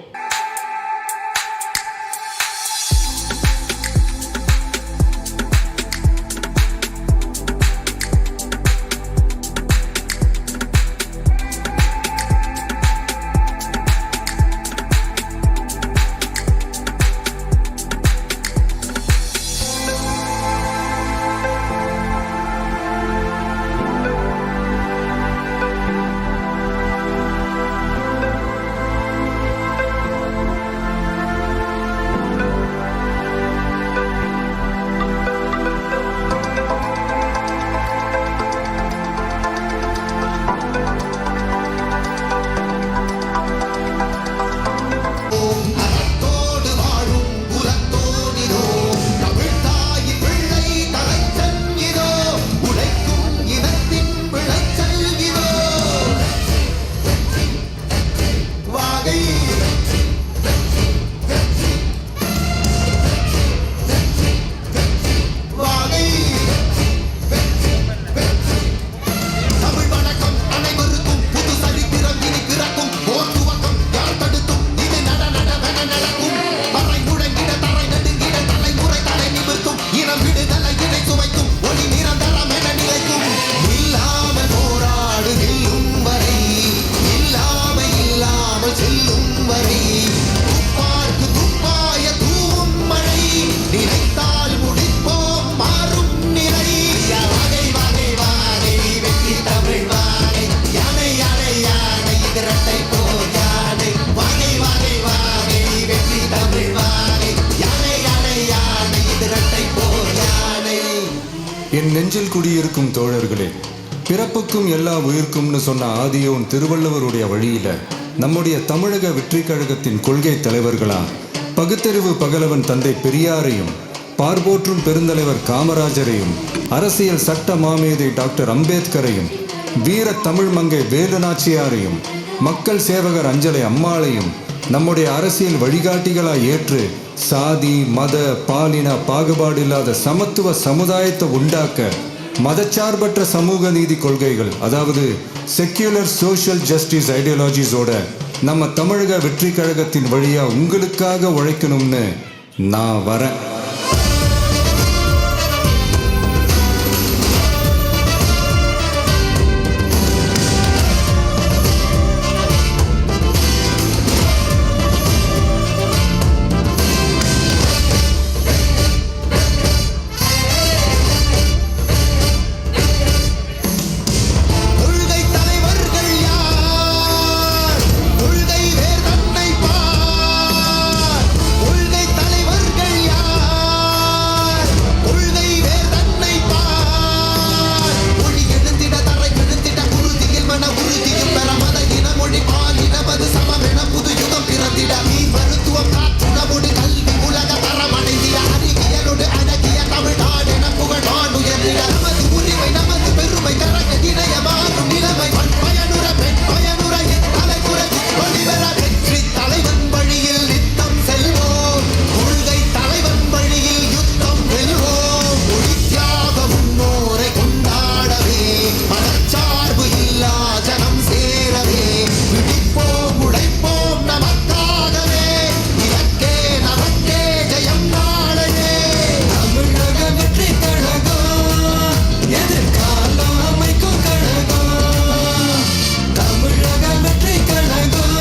என் நெஞ்சில் குடியிருக்கும் தோழர்களே, பிறப்புக்கும் எல்லா உயிர்க்கும்னு சொன்ன ஆதியோன் திருவள்ளுவருடைய வழியில நம்முடைய தமிழக வெற்றிக் கழகத்தின் கொள்கை தலைவர்களா பகுத்தறிவு பகலவன் தந்தை பெரியாரையும், பார்போற்றும் பெருந்தலைவர் காமராஜரையும், அரசியல் சட்ட மாமேதை டாக்டர் அம்பேத்கரையும், வீர தமிழ் மங்கை வேலு நாச்சியாரையும், மக்கள் சேவகர் அஞ்சலை அம்மாளையும் நம்முடைய அரசியல் வழிகாட்டிகளாய் ஏற்று சாதி மத பாலின பாகுபாடு இல்லாத சமத்துவ சமுதாயத்தை உண்டாக்க மதச்சார்பற்ற சமூக நீதி கொள்கைகள், அதாவது செக்யூலர் சோஷியல் ஜஸ்டிஸ் ஐடியாலஜிஸோட நம்ம தமிழக வெற்றி கழகத்தின் வழியா உங்களுக்காக உழைக்கணும்னு நான் வரேன். கொள்கை தலைவர்கள் யார்? கொள்கை வேர் தன்னை பார். கொள்கை தலைவர்கள் யார்? கொள்கை வேர் தன்னை பார். ஒளி எழுந்திட தரை விழுந்திட உறுதியில் மன உறுதியில் பெற மத இன மொழி பால் இனமது சமமென புது யுகம் பிறந்திட மீன் மருத்துவம் காற்றுணமுடி கல்வி உலக தரமடைந்திட அறிவியலோடு அழகிய தமிழ்நாடு என புகழான் உயர்ந்திட நமது உரிமை நமது பெருமை தரக இணையமாறும் நிலைமை பயனுற பெண் பயனுற தலைமுறை ஒளிவர வெற்றி தலைவன் வழியில் நித்தம் செல்வோம். கொள்கை தலைவன் வழியில் யுத்தம் வெல்வோம். ஒளித்தியாக முன்னோரை கொண்டாடவே மனச்சார்பு இல்லா ஜனம் சேரவே விழிப்போம் உழைப்போம் நமக்காகவே இலக்கே நமக்கே ஜெயம் நாளையே. தமிழக வெற்றி கழகம் எதிர்காலம் அமைக்கும் கழகம். தமிழக வெற்றி கழகம்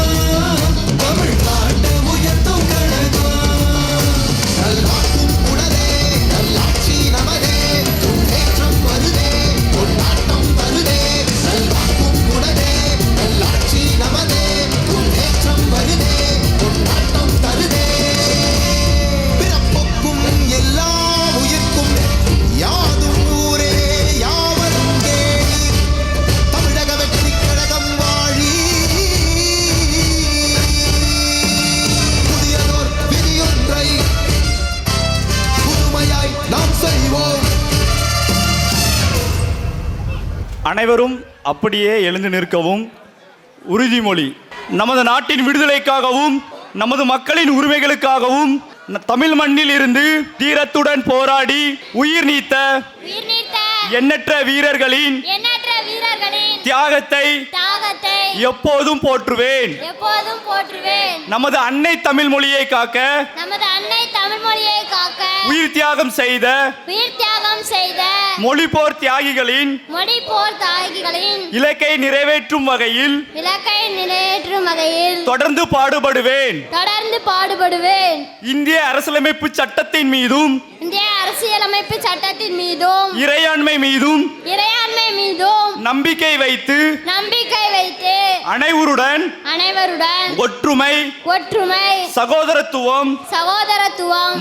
தமிழ்நாட்டை உயர்த்தும் கழகம். நல்லாட்டும் உடனே நல்லாட்சி நமதே முன்னேற்றம் வருதே கொண்டாட்டம் வருதே. நல்லாட்டும் உடனே நல்லாட்சி நமதே முன்னேற்றம் வருதே கொண்டாட்டம் தருதே. பிறப்புக்கும் எல்லா உயிர்க்கும் யாதும் ஊரே யாவரும் கேளி. தமிழக வெற்றி கழகம் வாழி. புதியதோர் விதியொன்றை புதுமையாய் நாம் செய்வோம். அனைவரும் அப்படியே எழுந்து நிற்கவும். உறுதிமொழி. நமது நாட்டின் விடுதலைக்காகவும் நமது மக்களின் உரிமைகளுக்காகவும் தமிழ் மண்ணில் இருந்து தீரத்துடன் போராடி உயிர் நீத்த எண்ணற்ற வீரர்களின் தியாகத்தை எப்போதும் போற்றுவேன். நமது அன்னை தமிழ் மொழியை காக்க உயிர் தியாகம் செய்த மொழிபோர் தியாகிகளின் இலக்கை நிறைவேற்றும் வகையில் தொடர்ந்து பாடுபடுவேன். இந்திய அரசியலமைப்பு சட்டத்தின் மீதும் இறையாண்மை மீதும் நம்பிக்கை வைத்து அனைவருடன் ஒற்றுமை சகோதரத்துவம்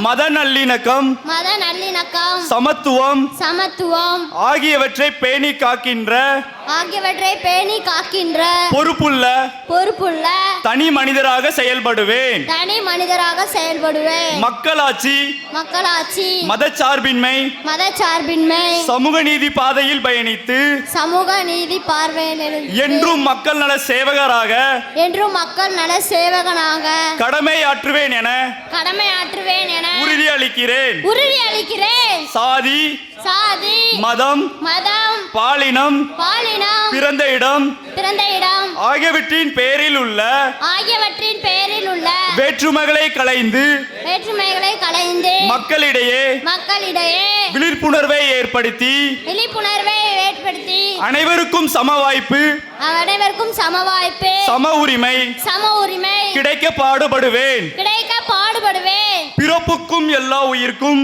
மத நல்லிணக்கம் சமத்துவம் ஆகியவற்றை பேணி காக்கின்ற பொறுப்புள்ள தனி மனிதராக செயல்படுவேன். மக்களாட்சி மதச்சார்பின்மை சமூக நீதி பாதையில் பயணித்து என்றும் மக்கள் நல சேவகராக கடமையாற்றுவேன் என உறுதியளிக்கிறேன். சாதி மதம் பாலினம் பிறந்த இடம் ஆகியவற்றின் பேரில் உள்ள வேற்றுமைகளை களைந்து மக்களிடையே விழிப்புணர்வை ஏற்படுத்தி அனைவருக்கும் சம வாய்ப்பு சம உரிமை கிடைக்க பாடுபடுவேன். பிறப்புக்கும் எல்லா உயிர்க்கும்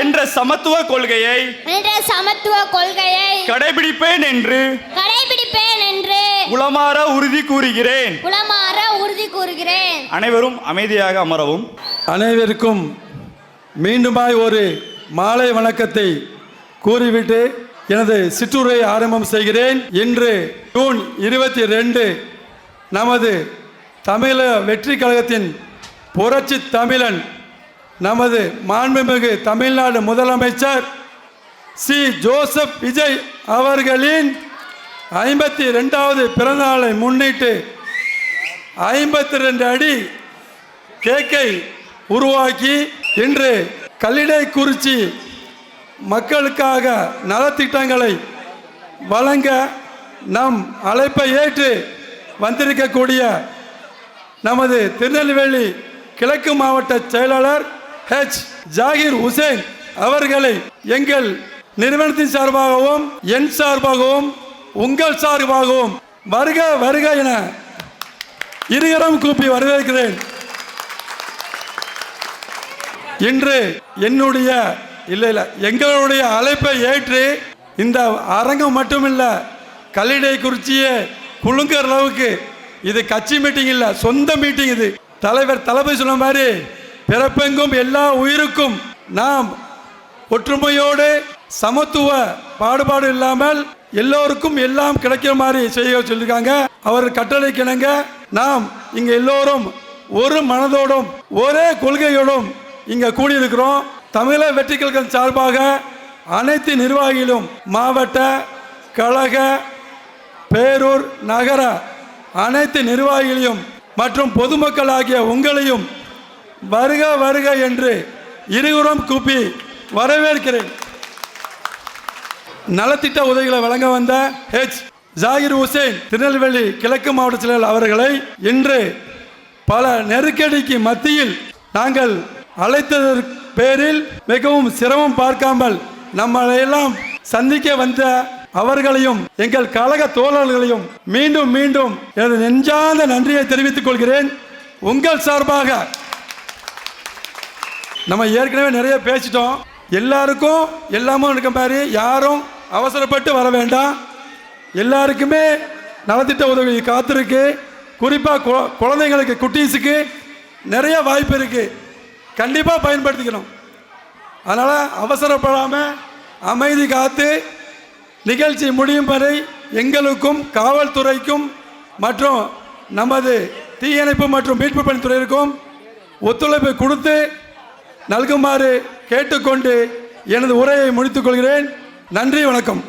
என்ற சமத்துவ கொள்கையை கடைபிடிப்பேன் என்று உளமாற உறுதி கூறுகிறேன். அனைவரும் அமைதியாக அமரவும். அனைவருக்கும் மீண்டுமாய் ஒரு மாலை வணக்கத்தை கூறிவிட்டு எனது சிற்றுரையை ஆரம்பம் செய்கிறேன். இன்று ஜூன் 22 நமது தமிழக வெற்றி கழகத்தின் புரட்சி தமிழன் நமது மாண்புமிகு தமிழ்நாடு முதலமைச்சர் சி ஜோசப் விஜய் அவர்களின் 52வது பிறந்தநாளை முன்னிட்டு 52 அடி கேக்கை உருவாக்கி இன்று கல்லிடைக்குறிச்சி மக்களுக்காக நலத்திட்டங்களை வழங்க நம் அழைப்பை ஏற்று வந்திருக்கக்கூடிய நமது திருநெல்வேலி கிழக்கு மாவட்ட செயலாளர் H. ஜாகிர் ஹுசேன் அவர்களை எங்கள் நிறுவனத்தின் சார்பாகவும் என் சார்பாகவும் உங்கள் சார்பாகவும் வருக வருக என இருகரம் கூப்பி வரவேற்கிறேன். இன்று என்னுடைய எங்களுடைய அழைப்பை ஏற்று இந்த அரங்கம் மட்டுமில்ல கல்லிடைக்குறிச்சியே குலுங்குற அளவுக்கு இது கட்சி மீட்டிங் இல்லை, சொந்த மீட்டிங். இது தலைவர் தளபதி சொன்ன மாதிரி பிறப்பெங்கும் எல்லா உயிருக்கும் நாம் ஒற்றுமையோடு சமத்துவ பாடுபாடு இல்லாமல் எல்லோருக்கும் எல்லாம் கிடைக்கிற மாதிரி செய்ய சொல்லியிருக்காங்க. அவர் கட்டளைக்கிணங்க நாம் இங்கே எல்லோரும் ஒரு மனதோடும் ஒரே கொள்கையோடும் இங்கே கூடியிருக்கிறோம். தமிழக வெற்றி கழகம் சார்பாக அனைத்து நிர்வாகிகளும் மாவட்ட கழக பேரூர் நகர அனைத்து நிர்வாகிகளையும் மற்றும் பொதுமக்கள் ஆகிய உங்களையும் வருக வருக என்று இருவரும் கூப்பி வரவேற்கிறேன். நலத்திட்ட உதவிகளை வழங்க வந்த H. ஜாகிர் ஹுசேன் திருநெல்வேலி கிழக்கு மாவட்ட செயலாளர் அவர்களை இன்று பல நெருக்கடிக்கு மத்தியில் நாங்கள் அழைத்ததற்கு பேரில் மிகவும் சிரமம் பார்க்காமல் நம்மளையெல்லாம் சந்திக்க வந்த அவர்களையும் எங்கள் கழக தோழர்களையும் மீண்டும் மீண்டும் எனது நெஞ்சார்ந்த நன்றியை தெரிவித்துக் கொள்கிறேன். உங்கள் சார்பாக நம்ம ஏற்கனவே நிறைய பேசிட்டோம். எல்லாருக்கும் எல்லாமும் இருக்க மாதிரி யாரும் அவசரப்பட்டு வர வேண்டாம். எல்லாருக்குமே நலத்திட்ட உதவி காத்திருக்கு. குறிப்பாக குழந்தைங்களுக்கு குட்டீஸுக்கு நிறைய வாய்ப்பு இருக்கு, கண்டிப்பாக பயன்படுத்திக்கணும். அதனால் அவசரப்படாமல் அமைதி காத்து நிகழ்ச்சி முடியும் வரை எங்களுக்கும் காவல்துறைக்கும் மற்றும் நமது தீயணைப்பு மற்றும் மீட்பு பணித்துறையிற்கும் ஒத்துழைப்பு கொடுத்து நல்குமாறு கேட்டுக்கொண்டு எனது உரையை முடித்துக் கொள்கிறேன். நன்றி, வணக்கம்.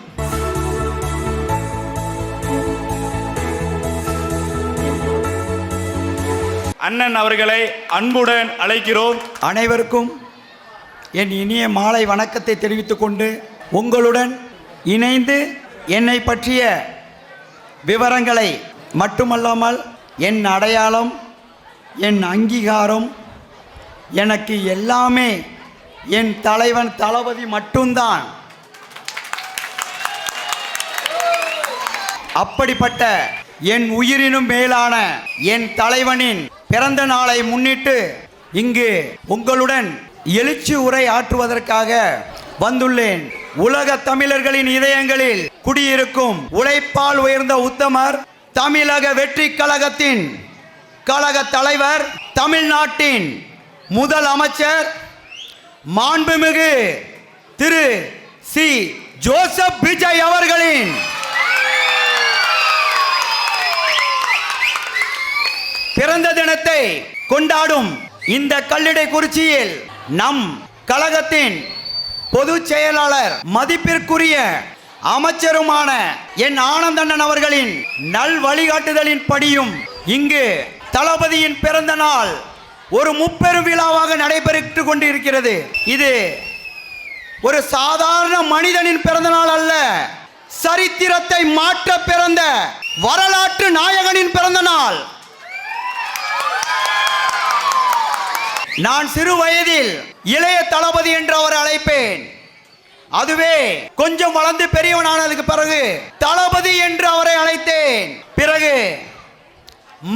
அண்ணன் அவர்களை அன்புடன் அழைக்கிறோம். அனைவருக்கும் என் இனிய மாலை வணக்கத்தை தெரிவித்துக் கொண்டு உங்களுடன் இணைந்து என்னை பற்றிய விவரங்களை மட்டுமல்லாமல் என் அடையாளம், என் அங்கீகாரம், எனக்கு எல்லாமே என் தலைவன் தளபதி மட்டும்தான். அப்படிப்பட்ட என் உயிரினும் மேலான என் தலைவனின் பிறந்த நாளை முன்னிட்டு இங்கு உங்களுடன் எழுச்சி உரை ஆற்றுவதற்காக வந்துள்ளேன். உலக தமிழர்களின் இதயங்களில் குடியிருக்கும் உழைப்பால் உயர்ந்த உத்தமர், தமிழக வெற்றி கழகத்தின் கழக தலைவர், தமிழ்நாட்டின் முதல் அமைச்சர் மாண்புமிகு திரு சி ஜோசப் விஜய் அவர்களின் பிறந்த தினத்தை கொண்டாடும் இந்த கல்லிடைக்குறிச்சியில் நம் கழகத்தின் பொதுச் செயலாளர், மதிப்பிற்குரிய அமைச்சருமான என் ஆனந்தண்ணன் அவர்களின் நல் வழிகாட்டுதலின் படியும் இங்கு தளபதியின் பிறந்த நாள் ஒரு முப்பெரும் விழாவாக நடைபெற்று கொண்டிருக்கிறது. இது ஒரு சாதாரண மனிதனின் பிறந்த நாள் அல்ல, சரித்திரத்தை மாற்ற பிறந்த வரலாற்று நாயகனின் பிறந்த நாள். நான் சிறு வயதில் இளைய தளபதி என்று அவரை அழைப்பேன். அதுவே கொஞ்சம் வளர்ந்து பெரியவனானதுக்கு பிறகு தளபதி என்று அவரை அழைத்தேன். பிறகு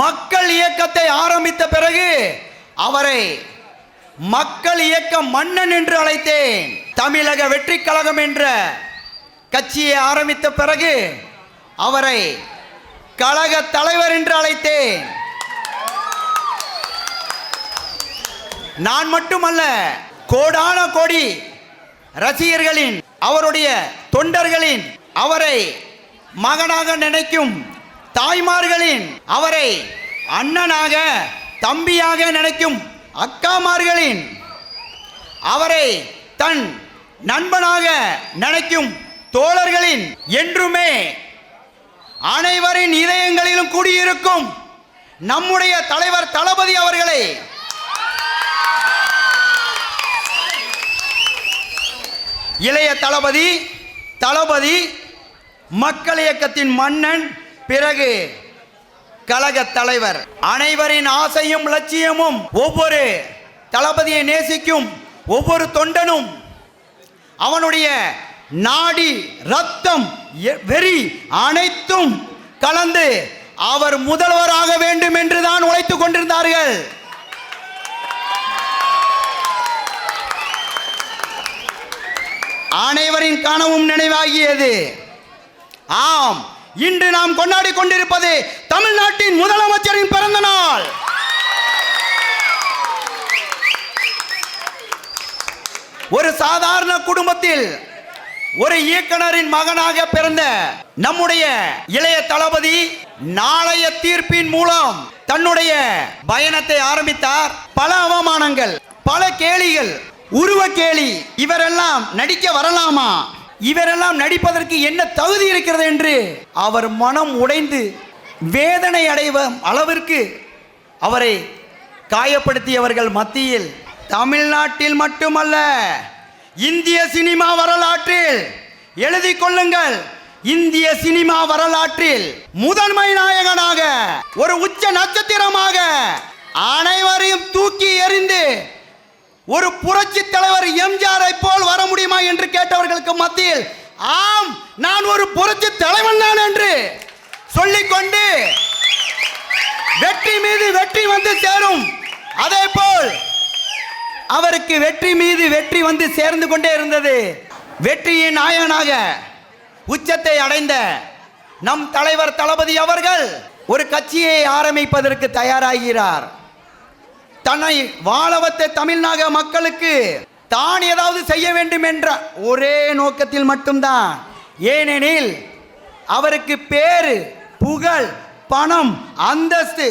மக்கள் இயக்கத்தை ஆரம்பித்த பிறகு அவரை மக்கள் இயக்க மன்னன் என்று அழைத்தேன். தமிழக வெற்றி கழகம் என்ற கட்சியை ஆரம்பித்த பிறகு அவரை கழக தலைவர் என்று அழைத்தேன். நான் மட்டுமல்ல, கோடான கோடி ரசிகர்களின், அவருடைய தொண்டர்களின், அவரை மகனாக நினைக்கும் தாய்மார்களின், அவரை அண்ணனாக தம்பியாக நினைக்கும் அக்காமார்களின், அவரை தன் நண்பனாக நினைக்கும் தோழர்களின், என்றுமே அனைவரின் இதயங்களிலும் கூடியிருக்கும் நம்முடைய தலைவர் தளபதி அவர்களை இளைய தளபதி, தளபதி மக்கள் இயக்கத்தின் மன்னன், பிறகு கழக தலைவர், அனைவரின் ஆசையும் லட்சியமும், ஒவ்வொரு தளபதியை நேசிக்கும் ஒவ்வொரு தொண்டனும் அவனுடைய நாடி ரத்தம் வெறி அனைத்தும் கலந்து அவர் முதல்வராக வேண்டும் என்றுதான் உழைத்துக் கொண்டிருந்தார்கள். அனைவரின் கனவும் நினைவாகியது. ஆம், இன்று நாம் கொண்டாடி கொண்டிருப்பது தமிழ்நாட்டின் முதலமைச்சரின் பிறந்த நாள். ஒரு சாதாரண குடும்பத்தில் ஒரு இயக்குனரின் மகனாக பிறந்த நம்முடைய இளைய தளபதி நாளைய தீர்ப்பின் மூலம் தன்னுடைய பயணத்தை ஆரம்பித்தார். பல அவமானங்கள், பல கேலிகள், உருவ கேலி, இவரெல்லாம் நடிக்க வரலாமா, இவரெல்லாம் நடிப்பதற்கு என்ன தகுதி இருக்கிறது என்று அவர் மனம் உடைந்து வேதனை அடைவ அளவிற்கு அவரை காயப்படுத்தியவர்கள் மத்தியில் தமிழ்நாட்டில் மட்டுமல்ல, இந்திய சினிமா வரலாற்றில் எழுதி கொள்ளுங்கள், இந்திய சினிமா வரலாற்றில் முதன்மை நாயகனாக, ஒரு உச்ச நட்சத்திரமாக, அனைவரையும் தூக்கி எறிந்து ஒரு புரட்சி தலைவர் எம்ஜிஆரை போல் வர முடியுமா என்று கேட்டவர்களுக்கு மத்தியில் ஆம், நான் ஒரு புரட்சி தலைவன் தான் என்று சொல்லிக்கொண்டு வெற்றி மீது வெற்றி வந்து சேரும். அதே போல் அவருக்கு வெற்றி மீது வெற்றி வந்து சேர்ந்து கொண்டே இருந்தது. வெற்றியின் நாயகனாக உச்சத்தை அடைந்த நம் தலைவர் தளபதி அவர்கள் ஒரு கட்சியை ஆரம்பிப்பதற்கு தயாராகிறார். தன்னை வாழ வைத்த தமிழ்நாடு மக்களுக்கு தான் ஏதாவது செய்ய வேண்டும் என்ற ஒரே நோக்கத்தில் மட்டும்தான். ஏனெனில் அவருக்கு பேரு, புகழ், பணம், அந்தஸ்து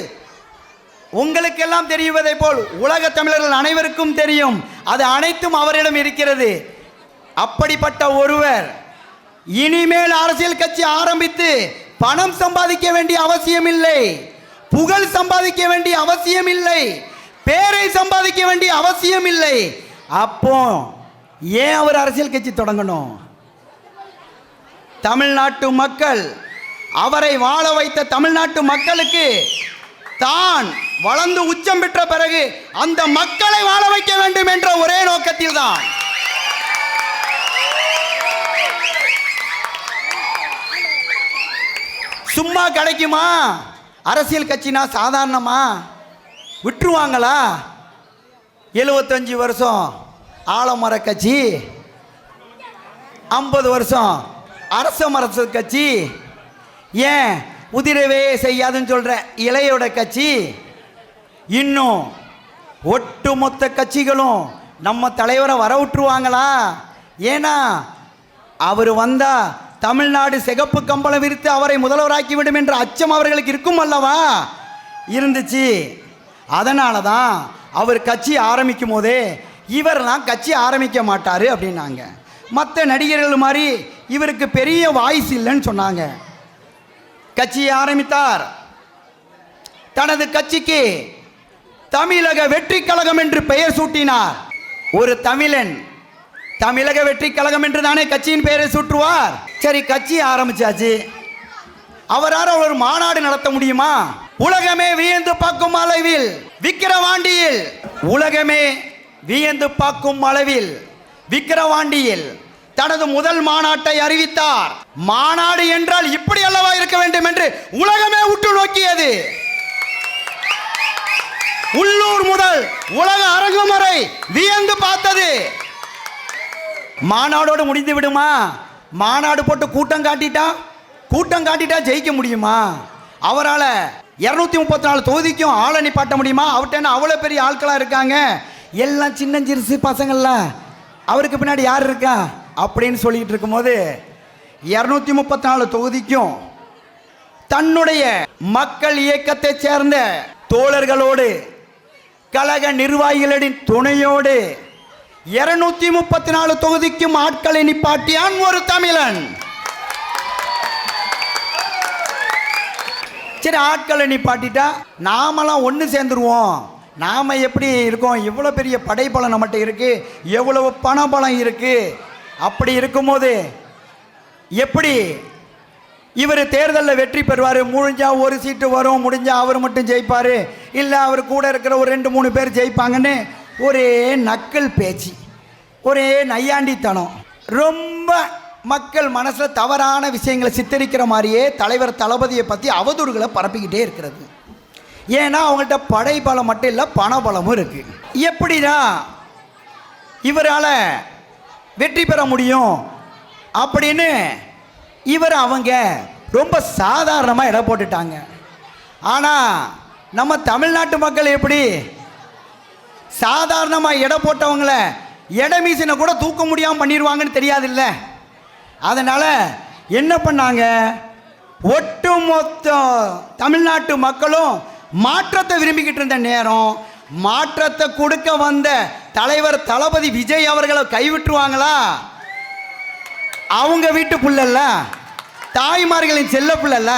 உங்களுக்கெல்லாம் தெரிவதை போல் உலக தமிழர்கள் அனைவருக்கும் தெரியும். அது அனைத்தும் அவரிடம் இருக்கிறது. அப்படிப்பட்ட ஒருவர் இனிமேல் அரசியல் கட்சி ஆரம்பித்து பணம் சம்பாதிக்க வேண்டிய அவசியம் இல்லை, புகழ் சம்பாதிக்க வேண்டிய அவசியம் இல்லை, பேரை சம்பாதிக்க வேண்டிய அவசியம் இல்லை. அப்போ ஏன் அவர் அரசியல் கட்சி தொடங்கணும்? தமிழ்நாட்டு மக்கள், அவரை வாழ வைத்த தமிழ்நாட்டு மக்களுக்கு தான் வளர்ந்து உச்சம் பெற்ற பிறகு அந்த மக்களை வாழ வைக்க வேண்டும் என்ற ஒரே நோக்கத்தில் தான். சும்மா கிடைக்குமா? அரசியல் கட்சினா சாதாரணமா விட்டுருவாங்களா? 75 வருஷம் ஆலமர கட்சி, 50 வருஷம் அரச மரச கட்சி, ஏன் உதிரவே செய்யாதுன்னு சொல்ற இளையோட கட்சி, இன்னும் ஒட்டுமொத்த கட்சிகளும் நம்ம தலைவரை வர விட்டுருவாங்களா? ஏன்னா அவர் வந்தா தமிழ்நாடு சிகப்பு கம்பளம் விரித்து அவரை முதல்வராக்கி விடும் என்ற அச்சம் அவர்களுக்கு இருக்கும் அல்லவா? இருந்துச்சு. அதனால தான் அவர் கட்சி ஆரம்பிக்கும் போதே இவரெல்லாம் கட்சி ஆரம்பிக்க மாட்டார் அப்படின்னாங்க. மற்ற நடிகர்கள் மாதிரி இவருக்கு பெரிய வாய்ஸ் இல்லைன்னு சொன்னாங்க. கட்சியை ஆரம்பித்தார். தனது கட்சிக்கு தமிழக வெற்றி கழகம் என்று பெயர் சூட்டினார். ஒரு தமிழன் தமிழக வெற்றி கழகம் என்று தானே கட்சியின் பெயரை சூட்டுவார். சரி, கட்சி ஆரம்பிச்சாச்சு. அவரால் ஒரு மாநாடு நடத்த முடியுமா? உலகமே வியந்து பார்க்கும் அளவில் விக்கிரவாண்டியில், உலகமே வியந்து பார்க்கும் அளவில் விக்கிரவாண்டியில் தனது முதல் மாநாட்டை அறிவித்தார். மாநாடு என்றால் இப்படி அல்லவா இருக்க வேண்டும் என்று உலகமே உற்று நோக்கியது. உள்ளூர் முதல் உலக அரங்கம் வரை வியந்து பார்த்தது. மாநாடோடு முடிந்து விடுமா? மாநாடு போட்டு கூட்டம் காட்டிட்டா ஜெயிக்க முடியுமா? அவரால் 234 தொகுதிக்கும் ஆளை நிப்பாட்ட முடியுமா? அவர்கிட்ட அவ்வளோ பெரிய ஆட்களாக இருக்காங்க. எல்லாம் சின்னஞ்சிறுசு பசங்கள்ல அவருக்கு பின்னாடி யார் இருக்கா அப்படின்னு சொல்லிட்டு இருக்கும்போது 234 தொகுதிக்கும் தன்னுடைய மக்கள் இயக்கத்தை சேர்ந்த தோழர்களோடு கழக நிர்வாகிகளின் துணையோடு 234 தொகுதிக்கும் ஆட்களை நிப்பாட்டியான் ஒரு தமிழன். சரி, ஆட்களை நிப்பாட்டிட்டா நாமெல்லாம் ஒன்று சேர்ந்துருவோம். நாம் எப்படி இருக்கோம், இவ்வளோ பெரிய படைபலம் நம்மகிட்ட இருக்குது, எவ்வளவு பணபலம் இருக்குது. அப்படி இருக்கும்போது எப்படி இவர் தேர்தலில் வெற்றி பெறுவார்? முடிஞ்சால் ஒரு சீட்டு வரும், முடிஞ்சால் அவர் மட்டும் ஜெயிப்பார், இல்லை அவர் கூட இருக்கிற ஒரு 2-3 பேர் ஜெயிப்பாங்கன்னு ஒரே நக்கல் பேச்சு, ஒரே நையாண்டித்தனம், ரொம்ப மக்கள் மனசில் தவறான விஷயங்களை சித்தரிக்கிற மாதிரியே தலைவர் தளபதியை பற்றி அவதூறுகளை பரப்பிக்கிட்டே இருக்கிறது. ஏன்னா அவங்கள்ட்ட படைபலம் மட்டும் இல்லை, பணபலமும் இருக்குது. எப்படின்னா இவரால் வெற்றி பெற முடியும் அப்படின்னு அவங்க ரொம்ப சாதாரணமாக இடம் போட்டுட்டாங்க. ஆனால் நம்ம தமிழ்நாட்டு மக்கள் எப்படி சாதாரணமாக இடம் போட்டவங்கள இடமீசினை கூட தூக்க முடியாமல் பண்ணிடுவாங்கன்னு தெரியாதுல்ல. அதனால் என்ன பண்ணாங்க, ஒட்டுமொத்த தமிழ்நாட்டு மக்களும் மாற்றத்தை விரும்பிக்கிட்டு இருந்த நேரம், மாற்றத்தை கொடுக்க வந்த தலைவர் தளபதி விஜய் அவர்களை கைவிட்டுருவாங்களா? அவங்க வீட்டு புள்ளல்ல, தாய்மார்களின் செல்ல புள்ளல்ல,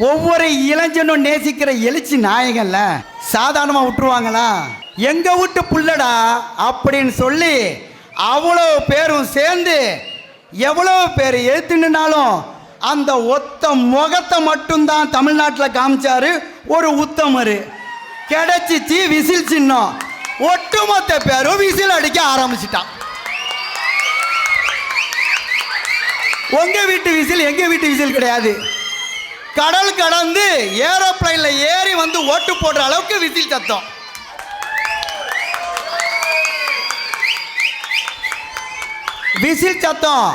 ஒவ்வொரு இளைஞனும் நேசிக்கிற எழுச்சி நாயகன்ல, சாதாரணமாக விட்டுருவாங்களா? எங்க வீட்டு புள்ளடா அப்படின்னு சொல்லி அவ்வளோ பேரும் சேர்ந்து எவ்வளோ பேர் எழுத்துனாலும் அந்த ஒத்த முகத்தை மட்டும்தான் தமிழ்நாட்டில் காமிச்சாரு ஒரு உத்தமர். கிடைச்சிச்சு விசில் சின்னம், ஒட்டுமொத்த பேரும் விசில் அடிக்க ஆரம்பிச்சிட்டான். உங்க வீட்டு விசில் எங்க வீட்டு விசில் கிடையாது. கடல் கடந்து ஏரோப்ளைன்ல ஏறி வந்து ஓட்டு போடுற அளவுக்கு விசில் சத்தம். விசில் சத்தம்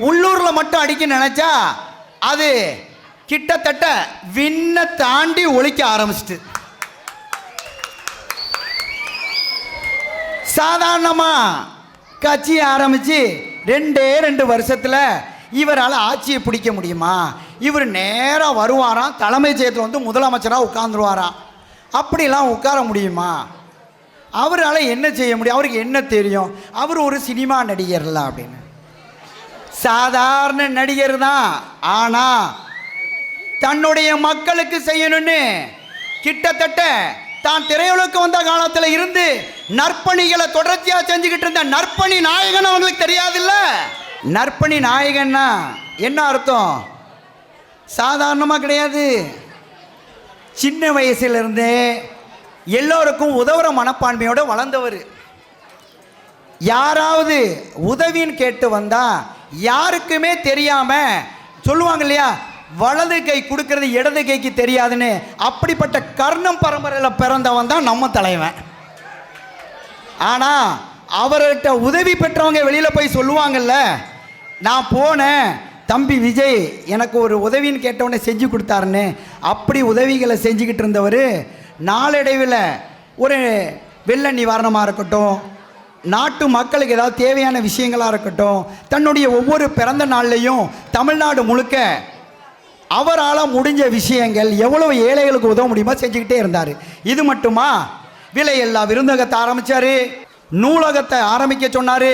உள்ளூர்ல மட்டும் அடிக்க நினைச்சா அது கிட்டத்தட்ட விண்ண தாண்டி ஒலிக்க ஆரம்பிச்சிட்டு. சாதாரணமா கட்சி ஆரம்பிச்சு 2 வருஷத்துல இவரால் ஆட்சியை பிடிக்க முடியுமா? இவர் நேராக வருவாராம், தலைமைச் செயலகத்தில் வந்து முதலமைச்சராக உட்கார்ந்துருவாராம். அப்படிலாம் உட்கார முடியுமா? அவரால் என்ன செய்ய முடியும்? அவருக்கு என்ன தெரியும்? அவர் ஒரு சினிமா நடிகர்ல அப்படின்னு. சாதாரண நடிகர் தான். ஆனால் தன்னுடைய மக்களுக்கு செய்யணும்னு கிட்டத்தட்ட தான் திரையுலகுக்கு வந்த காலத்தில் இருந்து நற்பணிகளை தொடர்ச்சியாக செஞ்சுக்கிட்டு இருந்த நற்பணி நாயகன் அவங்களுக்கு தெரியாதுல்ல. நற்பணி நாயகன்னா என்ன அர்த்தம்? சாதாரணமாக கிடையாது. சின்ன வயசுலேருந்தே எல்லோருக்கும் உதவுற மனப்பான்மையோடு வளர்ந்தவர். யாராவது உதவின்னு கேட்டு வந்தால் யாருக்குமே தெரியாமல் சொல்லுவாங்க இல்லையா, வலது கை கொடுக்கறது இடது கைக்கு தெரியாதுன்னு. அப்படிப்பட்ட கர்ணம் பரம்பரையில் பிறந்தவன் தான் நம்ம தலைவன். ஆனால் அவர்கிட்ட உதவி பெற்றவங்க வெளியில் போய் சொல்லுவாங்கல்ல, நான் போனேன், தம்பி விஜய் எனக்கு ஒரு உதவின்னு கேட்டவொடனே செஞ்சு கொடுத்தாருன்னு. அப்படி உதவிகளை செஞ்சுக்கிட்டு இருந்தவர் நாளடைவில் ஒரு வெள்ள நிவாரணமாக இருக்கட்டும், நாட்டு மக்களுக்கு ஏதாவது தேவையான விஷயங்களாக இருக்கட்டும், தன்னுடைய ஒவ்வொரு பிறந்த நாள்லையும் தமிழ்நாடு முழுக்க அவரால் முடிஞ்ச விஷயங்கள் எவ்வளவு ஏழைகளுக்கு உதவ முடியுமோ செஞ்சுக்கிட்டே இருந்தார். இது மட்டுமா, விலையில்லா விருந்தகத்தை ஆரம்பித்தார், நூலகத்தை ஆரம்பிக்க சொன்னார்,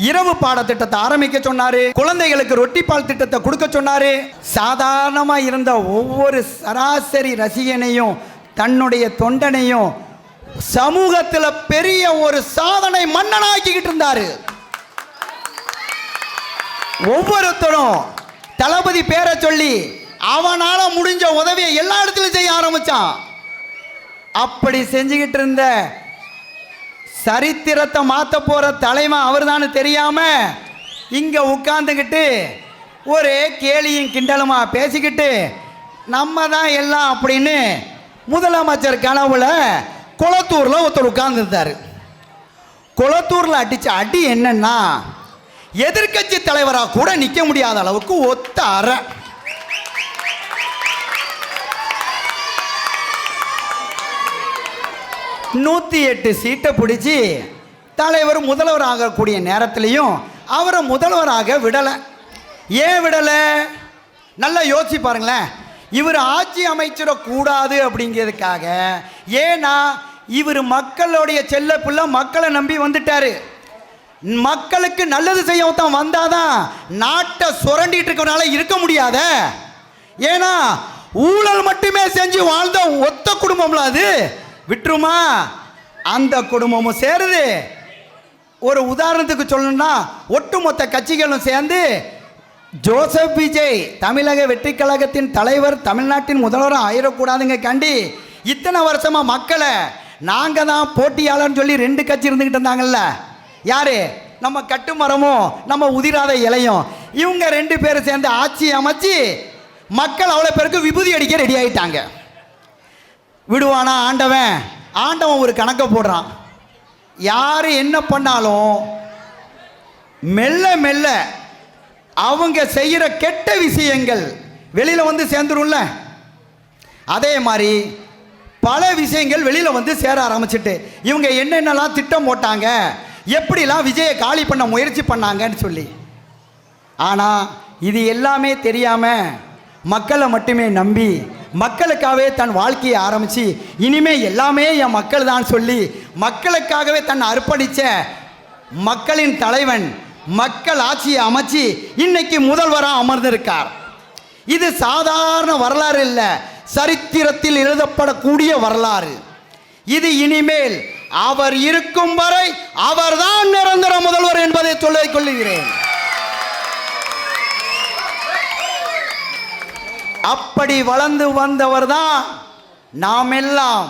இரவு பாடத்திட்டத்தை ஆரம்பிக்க சொன்னார், குழந்தைகளுக்கு ரொட்டிப்பால் திட்டத்தை கொடுக்க சொன்னார். சாதாரணமாக இருந்த ஒவ்வொரு சராசரி ரசிகனையும் தன்னுடைய தொண்டனையும் சமூகத்தில் பெரிய ஒரு சாதனை மன்னனாக்கிக்கிட்டு இருந்தார். ஒவ்வொருத்தரும் தளபதி பேரை சொல்லி அவனால முடிஞ்ச உதவியை எல்லா இடத்துலையும் செய்ய ஆரம்பிச்சான். அப்படி செஞ்சுக்கிட்டு இருந்த சரித்திரத்தை மாற்ற போற தலைவன் அவர் தான் தெரியாம இங்க உட்கார்ந்துக்கிட்டு ஒரே கேலியும் கிண்டலுமா பேசிக்கிட்டு நம்ம தான் எல்லாம் அப்படின்னு முதலமைச்சர் கனவுல கொளத்தூர்ல ஒருத்தர் உட்கார்ந்து இருந்தாரு. கொளத்தூர்ல அடிச்ச அடி என்னன்னா, எதிர்க்கட்சி தலைவராக கூட நிக்க முடியாத அளவுக்கு ஒத்த அறை. நூற்றி 8 சீட்டை பிடிச்சி தலைவர் முதல்வர் ஆகக்கூடிய நேரத்திலையும் அவரை முதல்வராக விடலை. ஏன் விடலை? நல்லா யோசிச்சு பாருங்களேன். இவர் ஆட்சி அமைச்சிடக்கூடாது அப்படிங்கிறதுக்காக. ஏன்னா இவர் மக்களுடைய செல்ல பிள்ளை, மக்களை நம்பி வந்துட்டாரு. மக்களுக்கு நல்லது செய்ய தான் வந்தாதான் நாட்டை சுரண்டிட்டு இருக்கனால இருக்க முடியாத. ஏன்னா ஊழல் மட்டுமே செஞ்சு வாழ்ந்த ஒத்த குடும்பம்ல அது விட்டுருமா? அந்த குடும்பமும் சேருது. ஒரு உதாரணத்துக்கு சொல்லணும்னா ஒட்டுமொத்த கட்சிகளும் சேர்ந்து ஜோசப் விஜய் தமிழக வெற்றி கழகத்தின் தலைவர், தமிழ்நாட்டின் முதல்வரும் ஆயிடக்கூடாதுங்க கண்டி இத்தனை வருஷமா மக்களை நாங்கள் தான் போட்டியாளர்னு சொல்லி 2 கட்சி இருந்துக்கிட்டு இருந்தாங்கல்ல. யாரு? நம்ம கட்டுமரமும் நம்ம உதிராத இலையும். இவங்க 2 பேரும் சேர்ந்து ஆட்சி அமைச்சு மக்கள் அவ்வளோ பேருக்கு விபூதி அடிக்க ரெடி ஆகிட்டாங்க. விடுவானா ஆண்டவன்? ஆண்டவன் ஒரு கணக்கை போடுறான். யார் என்ன பண்ணாலும் மெல்ல மெல்ல அவங்க செய்கிற கெட்ட விஷயங்கள் வெளியில் வந்து சேர்ந்துரும்ல. அதே மாதிரி பல விஷயங்கள் வெளியில் வந்து சேர ஆரம்பிச்சிட்டு இவங்க என்னென்னலாம் திட்டம் போட்டாங்க, எப்படிலாம் விஜயை காலி பண்ண முயற்சி பண்ணாங்கன்னு சொல்லி. ஆனால் இது எல்லாமே தெரியாமல் மக்களை மட்டுமே நம்பி மக்களுக்காகவே தன் வாழ்க்கையை ஆரம்பித்து இனிமே எல்லாமே என் மக்கள் தான் சொல்லி மக்களுக்காகவே தன்னை அர்ப்பணித்த மக்களின் தலைவன் மக்கள் ஆட்சியை அமைச்சு இன்னைக்கு முதல்வராக அமர்ந்திருக்கார். இது சாதாரண வரலாறு இல்லை, சரித்திரத்தில் எழுதப்படக்கூடிய வரலாறு. இது இனிமேல் அவர் இருக்கும் வரை அவர்தான் நிரந்தர முதல்வர் என்பதை சொல்லிக் கொள்கிறேன். அப்படி வளர்ந்து வந்தவர் தான் நாம் எல்லாம்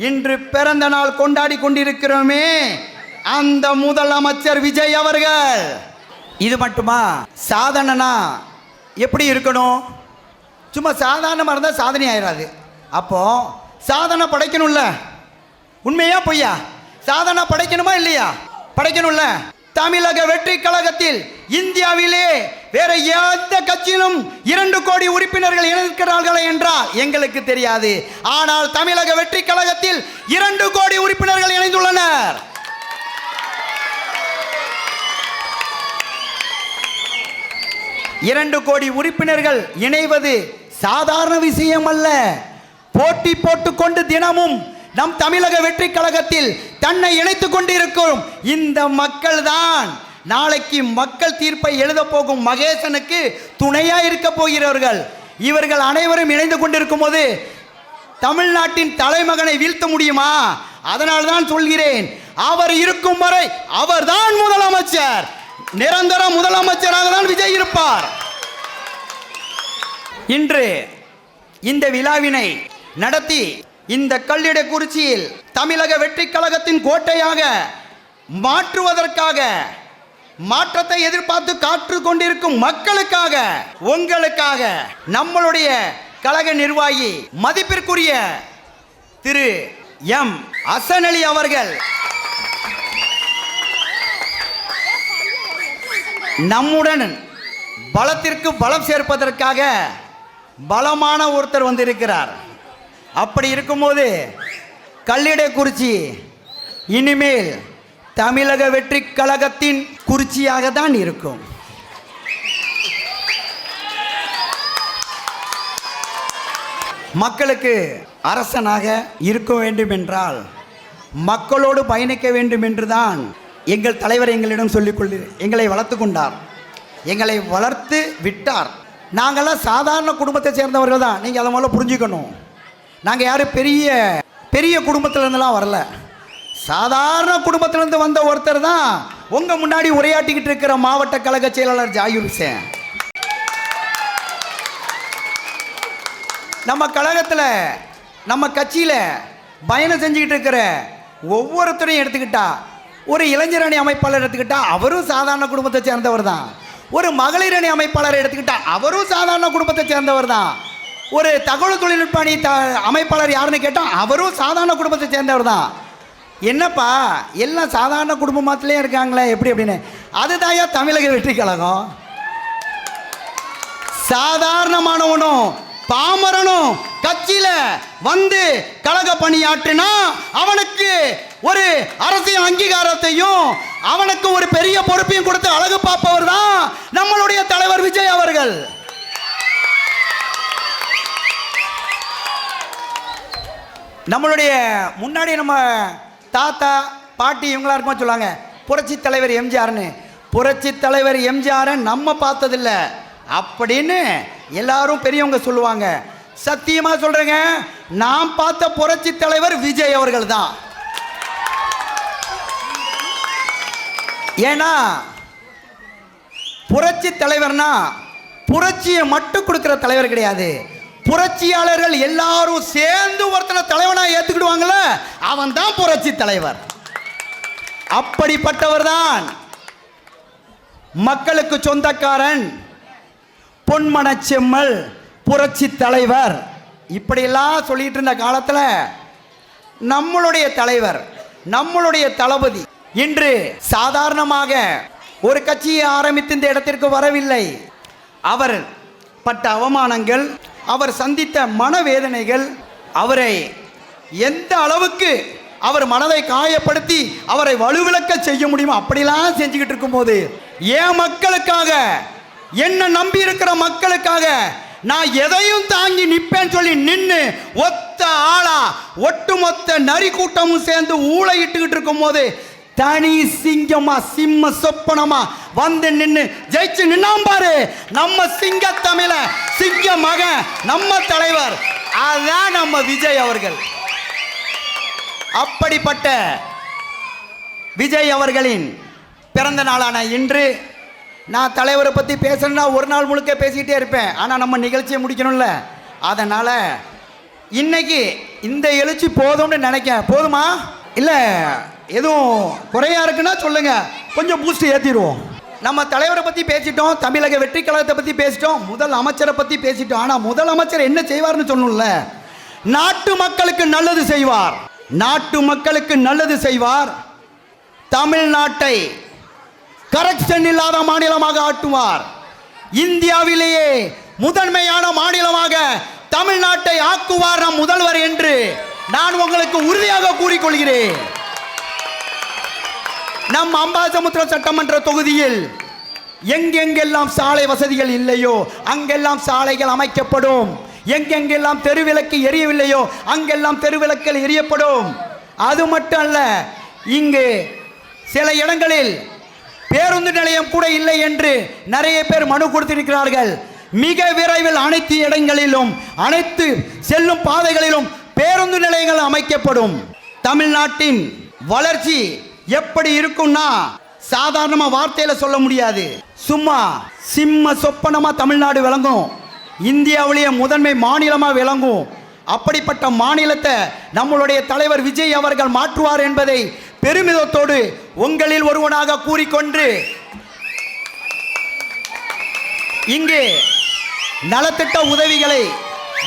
இன்று பிறந்த நாள் கொண்டாடி கொண்டிருக்கிறோமே அந்த முதலமைச்சர் விஜய் அவர்கள். இது மட்டுமா? சாதனைனா எப்படி இருக்கணும்? சும்மா சாதாரணமாக இருந்தால் சாதனை ஆயிடாது. அப்போ சாதனை படைக்கணும்ல. உண்மையா பொய்யா? சாதனை படைக்கணுமா இல்லையா? படைக்கணும்ல. தமிழக வெற்றி கழகத்தில் இந்தியாவிலே வேற எந்த கட்சியிலும் 2 கோடி உறுப்பினர்கள் இருக்கிறார்கள் என்றால் எங்களுக்கு தெரியாது. ஆனால் தமிழக வெற்றி கழகத்தில் 2 கோடி உறுப்பினர்கள் இணைந்துள்ளனர். இரண்டு கோடி உறுப்பினர்கள் இணைவது சாதாரண விஷயம் அல்ல. போட்டி போட்டுக்கொண்டு தினமும் நம் தமிழக வெற்றி கழகத்தில் தன்னை இணைத்துக் கொண்டிருக்கும் இந்த மக்கள் தான் நாளைக்கு மக்கள் தீர்ப்பை எழுத போகும் மகேசனுக்கு துணையா இருக்க போகிறவர்கள். இவர்கள் அனைவரும் இணைந்து கொண்டிருக்கும் போது தமிழ்நாட்டின் தலைமகனை வீழ்த்த முடியுமா? அதனால் தான் சொல்கிறேன், அவர் இருக்கும் வரை அவர்தான் முதலமைச்சர். நிரந்தர முதலமைச்சராக தான் விஜய் இருப்பார். இன்று இந்த விழாவினை நடத்தி இந்த கல்லிடக்குறிச்சியில் தமிழக வெற்றி கழகத்தின் கோட்டையாக மாற்றுவதற்காக, மாற்றத்தை எதிர்பார்த்து காற்று கொண்டிருக்கும் மக்களுக்காக, உங்களுக்காக நம்மளுடைய கழக நிர்வாகி மதிப்பிற்குரிய திரு எம் ஹசன் அலி அவர்கள் நம்முடன் பலத்திற்கு பலம் சேர்ப்பதற்காக பலமான ஒருத்தர் வந்திருக்கிறார். அப்படி இருக்கும்போது கல்லிடக்குறிச்சி இனிமேல் தமிழக வெற்றி கழகத்தின் குறிச்சியாக தான் இருக்கும். மக்களுக்கு அரசனாக இருக்க வேண்டும் என்றால் மக்களோடு பயணிக்க வேண்டும் என்றுதான் எங்கள் தலைவர் எங்களிடம் எங்களை வளர்த்து கொண்டார், எங்களை வளர்த்து விட்டார். நாங்கள்லாம் சாதாரண குடும்பத்தை சேர்ந்தவர்கள் தான். நீங்கள் அதை முதல்ல புரிஞ்சுக்கணும். நாங்கள் யாரும் பெரிய பெரிய குடும்பத்திலேருந்துலாம் வரல. சாதாரண குடும்பத்திலேருந்து வந்த ஒருத்தர் தான் உங்கள் முன்னாடி உரையாட்டிக்கிட்டு இருக்கிற மாவட்ட கழக செயலாளர் ஜாகிர் ஹுசேன். நம்ம கழகத்தில் நம்ம கட்சியில் பயணம் செஞ்சுக்கிட்டு இருக்கிற ஒவ்வொருத்தரையும் எடுத்துக்கிட்டா, ஒரு இளைஞரணி அமைப்பாளர் எடுத்துக்கிட்டா அவரும் சாதாரண குடும்பத்தை சேர்ந்தவர் தான். ஒரு மகளிரணி அமைப்பாளரை எடுத்துக்கிட்டா அவரும் சாதாரண குடும்பத்தை சேர்ந்தவர் தான். ஒரு தகவல் தொழில்நுட்ப அணி அமைப்பாளர் யாருன்னு கேட்டால் அவரும் சாதாரண குடும்பத்தை சேர்ந்தவர் தான். என்னப்பா எல்லாம் சாதாரண குடும்பமாத்திலே இருக்காங்களே எப்படி அப்படின்னு? அதுதான் தமிழக வெற்றி கழகம். சாதாரணமானவனும் பாமரனும் கட்சியில வந்து கழக பணியாற்றினா அவனுக்கு ஒரு அரசியல் அங்கீகாரத்தையும் அவனுக்கு ஒரு பெரிய பொறுப்பையும் கொடுத்து அழகு பார்ப்பவர் தான் நம்மளுடைய தலைவர் விஜய் அவர்கள். நம்மளுடைய முன்னாடி நம்ம தாத்தா பாட்டி இவங்களா இருக்குமா சொல்லுவாங்க புரட்சி தலைவர் எம்ஜிஆர்னு. புரட்சி தலைவர் எம்ஜிஆரை நம்ம பார்த்ததில்ல அப்படின்னு எல்லாரும் பெரியவங்க சொல்லுவாங்க. சத்தியமா சொல்றேங்க, நான் பார்த்த புரட்சி தலைவர் விஜய் அவர்கள் தான். ஏன்னா புரட்சி தலைவர்னா புரட்சியை மட்டும் கொடுக்கிற தலைவர் கிடையாது. புரட்சியாளர்கள் எல்லாரும் சேர்ந்து ஒருத்தனை தலைவனா ஏத்துக்கிடுவாங்கல்ல, அவன் தான் புரட்சி தலைவர். அப்படிப்பட்டவர் தான் மக்களுக்கு சொந்தக்காரன், பொன்மனச்செம்மல், புரட்சி தலைவர். இப்படியெல்லாம் சொல்லிட்டு இருந்த காலத்தில் நம்மளுடைய தலைவர், நம்மளுடைய தளபதி இன்று சாதாரணமாக ஒரு கட்சியை ஆரம்பித்து இந்த இடத்திற்கு வரவில்லை. அவர் பட்ட அவமானங்கள், அவர் சந்தித்த மனவேதனைகள், அவரை எந்த அளவுக்கு அவர் மனதை காயப்படுத்தி அவரை வலுவிழக்க செய்ய முடியுமோ அப்படிலாம் செஞ்சுக்கிட்டு இருக்கும்போது என் மக்களுக்காக, என்ன நம்பி இருக்கிற மக்களுக்காக நான் எதையும் தாங்கி நிற்பேன்னு சொல்லி நின்று ஒத்த ஆளா ஒட்டுமொத்த நரி கூட்டமும் சேர்ந்து ஊளையிட்டுக்கிட்டு இருக்கும் போது தனி சிங்கமா சிம்ம சொப்பனமா வந்து நின்று ஜெயிச்சு நின்னாம் பாரு நம்ம சிங்க தமிழ சிங்க மகன், நம்ம தலைவர், அதான் நம்ம விஜய் அவர்கள். அப்படிப்பட்ட விஜய் அவர்களின் பிறந்த நாளான இன்று நான் தலைவரை பற்றி பேசணும்னா ஒரு நாள் முழுக்க பேசிக்கிட்டே இருப்பேன். ஆனால் நம்ம நிகழ்ச்சியை முடிக்கணும்ல, அதனால் இன்னைக்கு இந்த எழுச்சி போதும்னு நினைக்கிறேன். போதுமா? இல்லை எதுவும் குறையா இருக்குன்னா சொல்லுங்க, கொஞ்சம் பூஸ்ட் ஏற்றிடுவோம். நம்ம தலைவரை பற்றி பேசிட்டோம், தமிழக வெற்றி கழகத்தை பற்றி பேசிட்டோம், முதல் அமைச்சரை பற்றி பேசிட்டோம். ஆனால் முதல் அமைச்சர் என்ன செய்வார்னு சொல்லணும்ல. நாட்டு மக்களுக்கு நல்லது செய்வார், நாட்டு மக்களுக்கு நல்லது செய்வார். தமிழ்நாட்டை கரப்ஷன் இல்லாத மாநிலமாக ஆட்டுவார். இந்தியாவிலேயே முதன்மையான மாநிலமாக தமிழ்நாட்டை ஆக்குவார் நம் முதல்வர் என்று நான் உங்களுக்கு உறுதியாக கூறிக்கொள்கிறேன். நம் அம்பாசமுத்திரம் சட்டமன்ற தொகுதியில் எங்கெங்கெல்லாம் சாலை வசதிகள் இல்லையோ அங்கெல்லாம் சாலைகள் அமைக்கப்படும். எங்கெங்கெல்லாம் தெருவிளக்கு எரியவில்லையோ அங்கெல்லாம் தெருவிளக்குகள் எரியப்படும். அது மட்டும் அல்ல, இங்கு சில இடங்களில் பேருந்து நிலையம் கூட இல்லை என்று நிறைய பேர் மனு கொடுத்திருக்கிறார்கள். மிக விரைவில் அனைத்து இடங்களிலும் அனைத்து செல்லும் பாதைகளிலும் பேருந்து நிலையங்கள் அமைக்கப்படும். தமிழ்நாட்டின் வளர்ச்சி எப்படி இருக்கும்னா சாதாரணமா வார்த்தையில சொல்ல முடியாது. சும்மா சிம்ம சொப்பனமா தமிழ்நாடு விளங்கும், இந்தியாவிலேயே முதன்மை மாநிலமா விளங்கும். அப்படிப்பட்ட மாநிலத்தை நம்மளுடைய தலைவர் விஜய் அவர்கள் மாற்றுவார் என்பதை பெருமிதத்தோடு உங்களில் ஒருவனாக கூறிக்கொண்டு இங்கு நலத்திட்ட உதவிகளை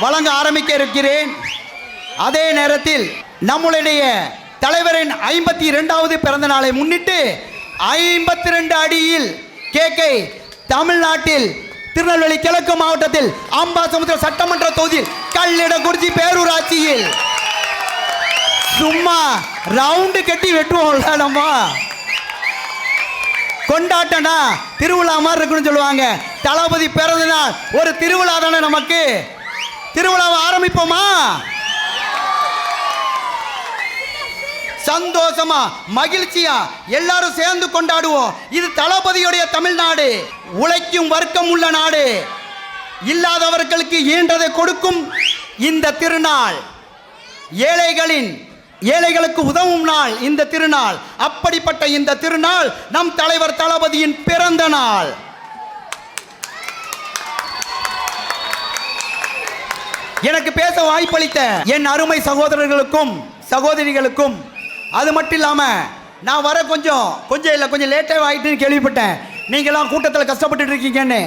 வழங்க ஆரம்பிக்க இருக்கிறேன். அதே நேரத்தில் நம்மளுடைய தலைவரின் 52வது பிறந்த நாளை முன்னிட்டு 52 அடியில் கேக்கை தமிழ்நாட்டில் திருநெல்வேலி கிழக்கு மாவட்டத்தில் அம்பாசமுத்திரம் சட்டமன்ற தொகுதியில் கல்லிடக்குறிச்சி பேரூராட்சியில் சும்மா ரவுண்டு கட்டி வெட்டுவோம்ல, நம்ம கொண்டாட்டம்னா திருவிழா மாதிரி இருக்குன்னு சொல்லுவாங்க. தளபதி பிறந்த நாள் ஒரு திருவிழா தானே, நமக்கு திருவிழாவை ஆரம்பிப்போமா? சந்தோஷமா மகிழ்ச்சியா எல்லாரும் சேர்ந்து கொண்டாடுவோம். இது தளபதியுடைய தமிழ்நாடு, உழைக்கும் வர்க்கம் உள்ள நாடு, இல்லாதவர்களுக்கு ஈன்றதை கொடுக்கும் இந்த திருநாள், ஏழைகளுக்கு உதவும் நாள் இந்த திருநாள். அப்படிப்பட்ட இந்த திருநாள் நம் தலைவர் தளபதியின் பிறந்த நாள். எனக்கு பேச வாய்ப்பளித்த என் அருமை சகோதரர்களுக்கும் சகோதரிகளுக்கும், அது மட்டும் இல்லாமல் நான் வர கொஞ்சம் லேட்டாக ஆகிட்டுன்னு கேள்விப்பட்டேன். நீங்களாம் கூட்டத்தில் கஷ்டப்பட்டு இருக்கீங்கன்னு.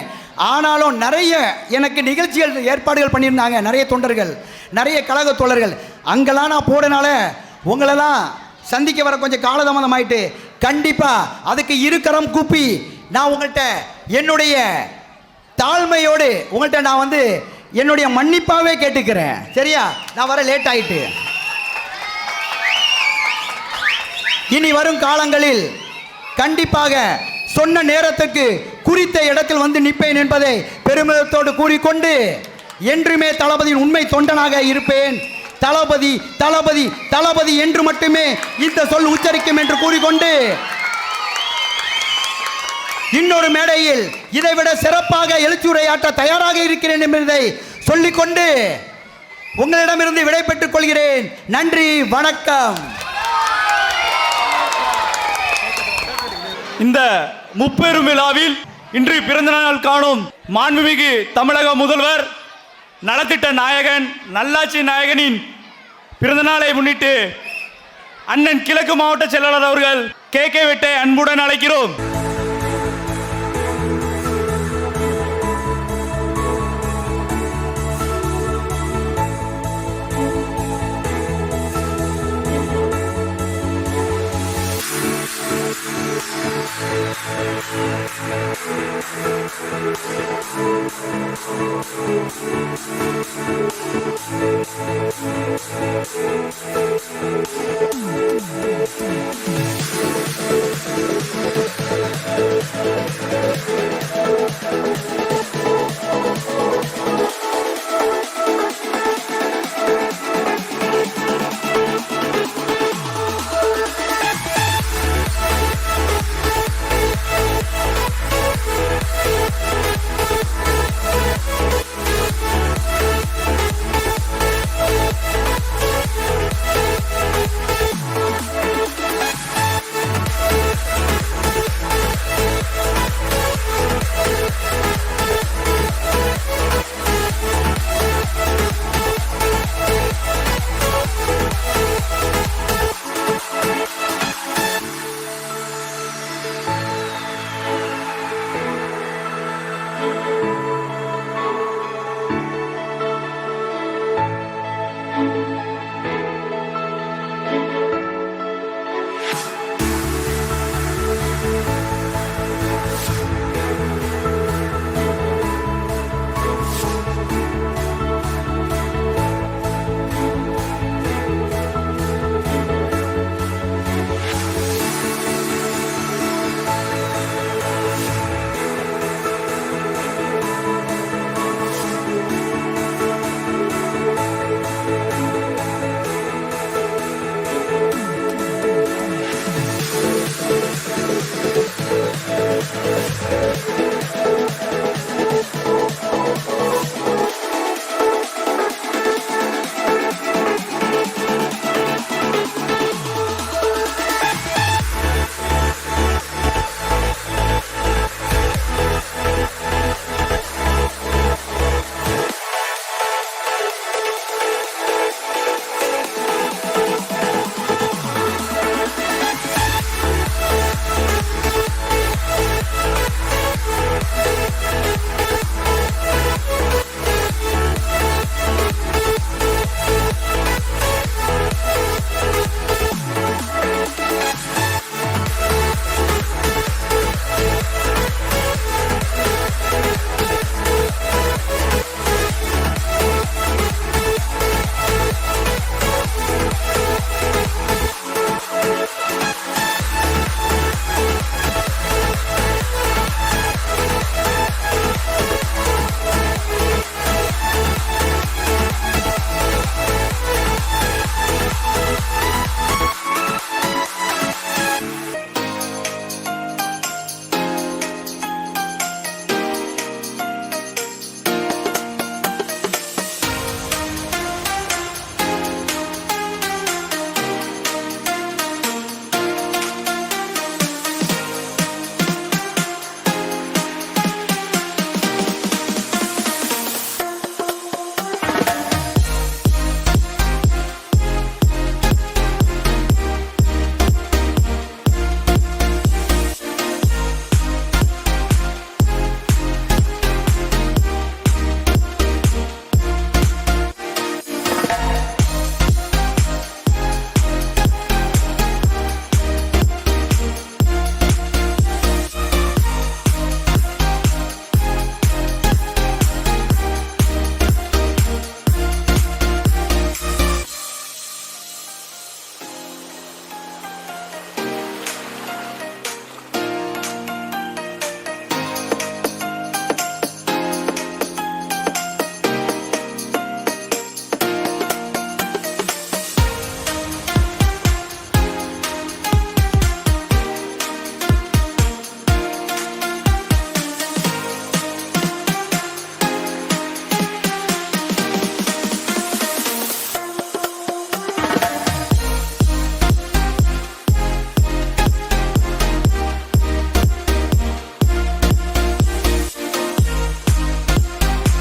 ஆனாலும் நிறைய எனக்கு நிகழ்ச்சிகள் ஏற்பாடுகள் பண்ணியிருந்தாங்க, நிறைய தொண்டர்கள், நிறைய கழக தோழர்கள். அங்கெல்லாம் நான் போடனால உங்களெல்லாம் சந்திக்க வர கொஞ்சம் காலதாமதம் ஆயிட்டு. கண்டிப்பாக அதுக்கு இருக்கரம் கூப்பி நான் உங்கள்கிட்ட என்னுடைய தாழ்மையோடு உங்கள்கிட்ட நான் என்னுடைய மன்னிப்பாவே கேட்டுக்கிறேன். சரியா? நான் வர லேட் ஆயிட்டு. இனி வரும் காலங்களில் கண்டிப்பாக சொன்ன நேரத்துக்கு குறித்த இடத்தில் வந்து நிற்பேன் என்பதை பெருமிதத்தோடு கூறிக்கொண்டு என்றுமே தளபதியின் உண்மை தொண்டனாக இருப்பேன். தளபதி தளபதி தளபதி என்று மட்டுமே இந்த சொல் உச்சரிக்கும் என்று கூறிக்கொண்டு இன்னொரு மேடையில் இதைவிட சிறப்பாக எழுச்சியுரையாற்ற தயாராக இருக்கிறேன் என்பதை சொல்லிக்கொண்டு உங்களிடமிருந்து விடைபெற்றுக் கொள்கிறேன். நன்றி, வணக்கம். இந்த முப்பெரும் விழாவில் இன்று பிறந்தநாள் காணும் மாண்புமிகு தமிழக முதல்வர், நலத்திட்ட நாயகன், நல்லாட்சி நாயகனின் பிறந்தநாளை முன்னிட்டு அண்ணன் கிழக்கு மாவட்ட செயலாளர் அவர்கள் கேக்கை வெட்ட அன்புடன் அழைக்கிறோம்.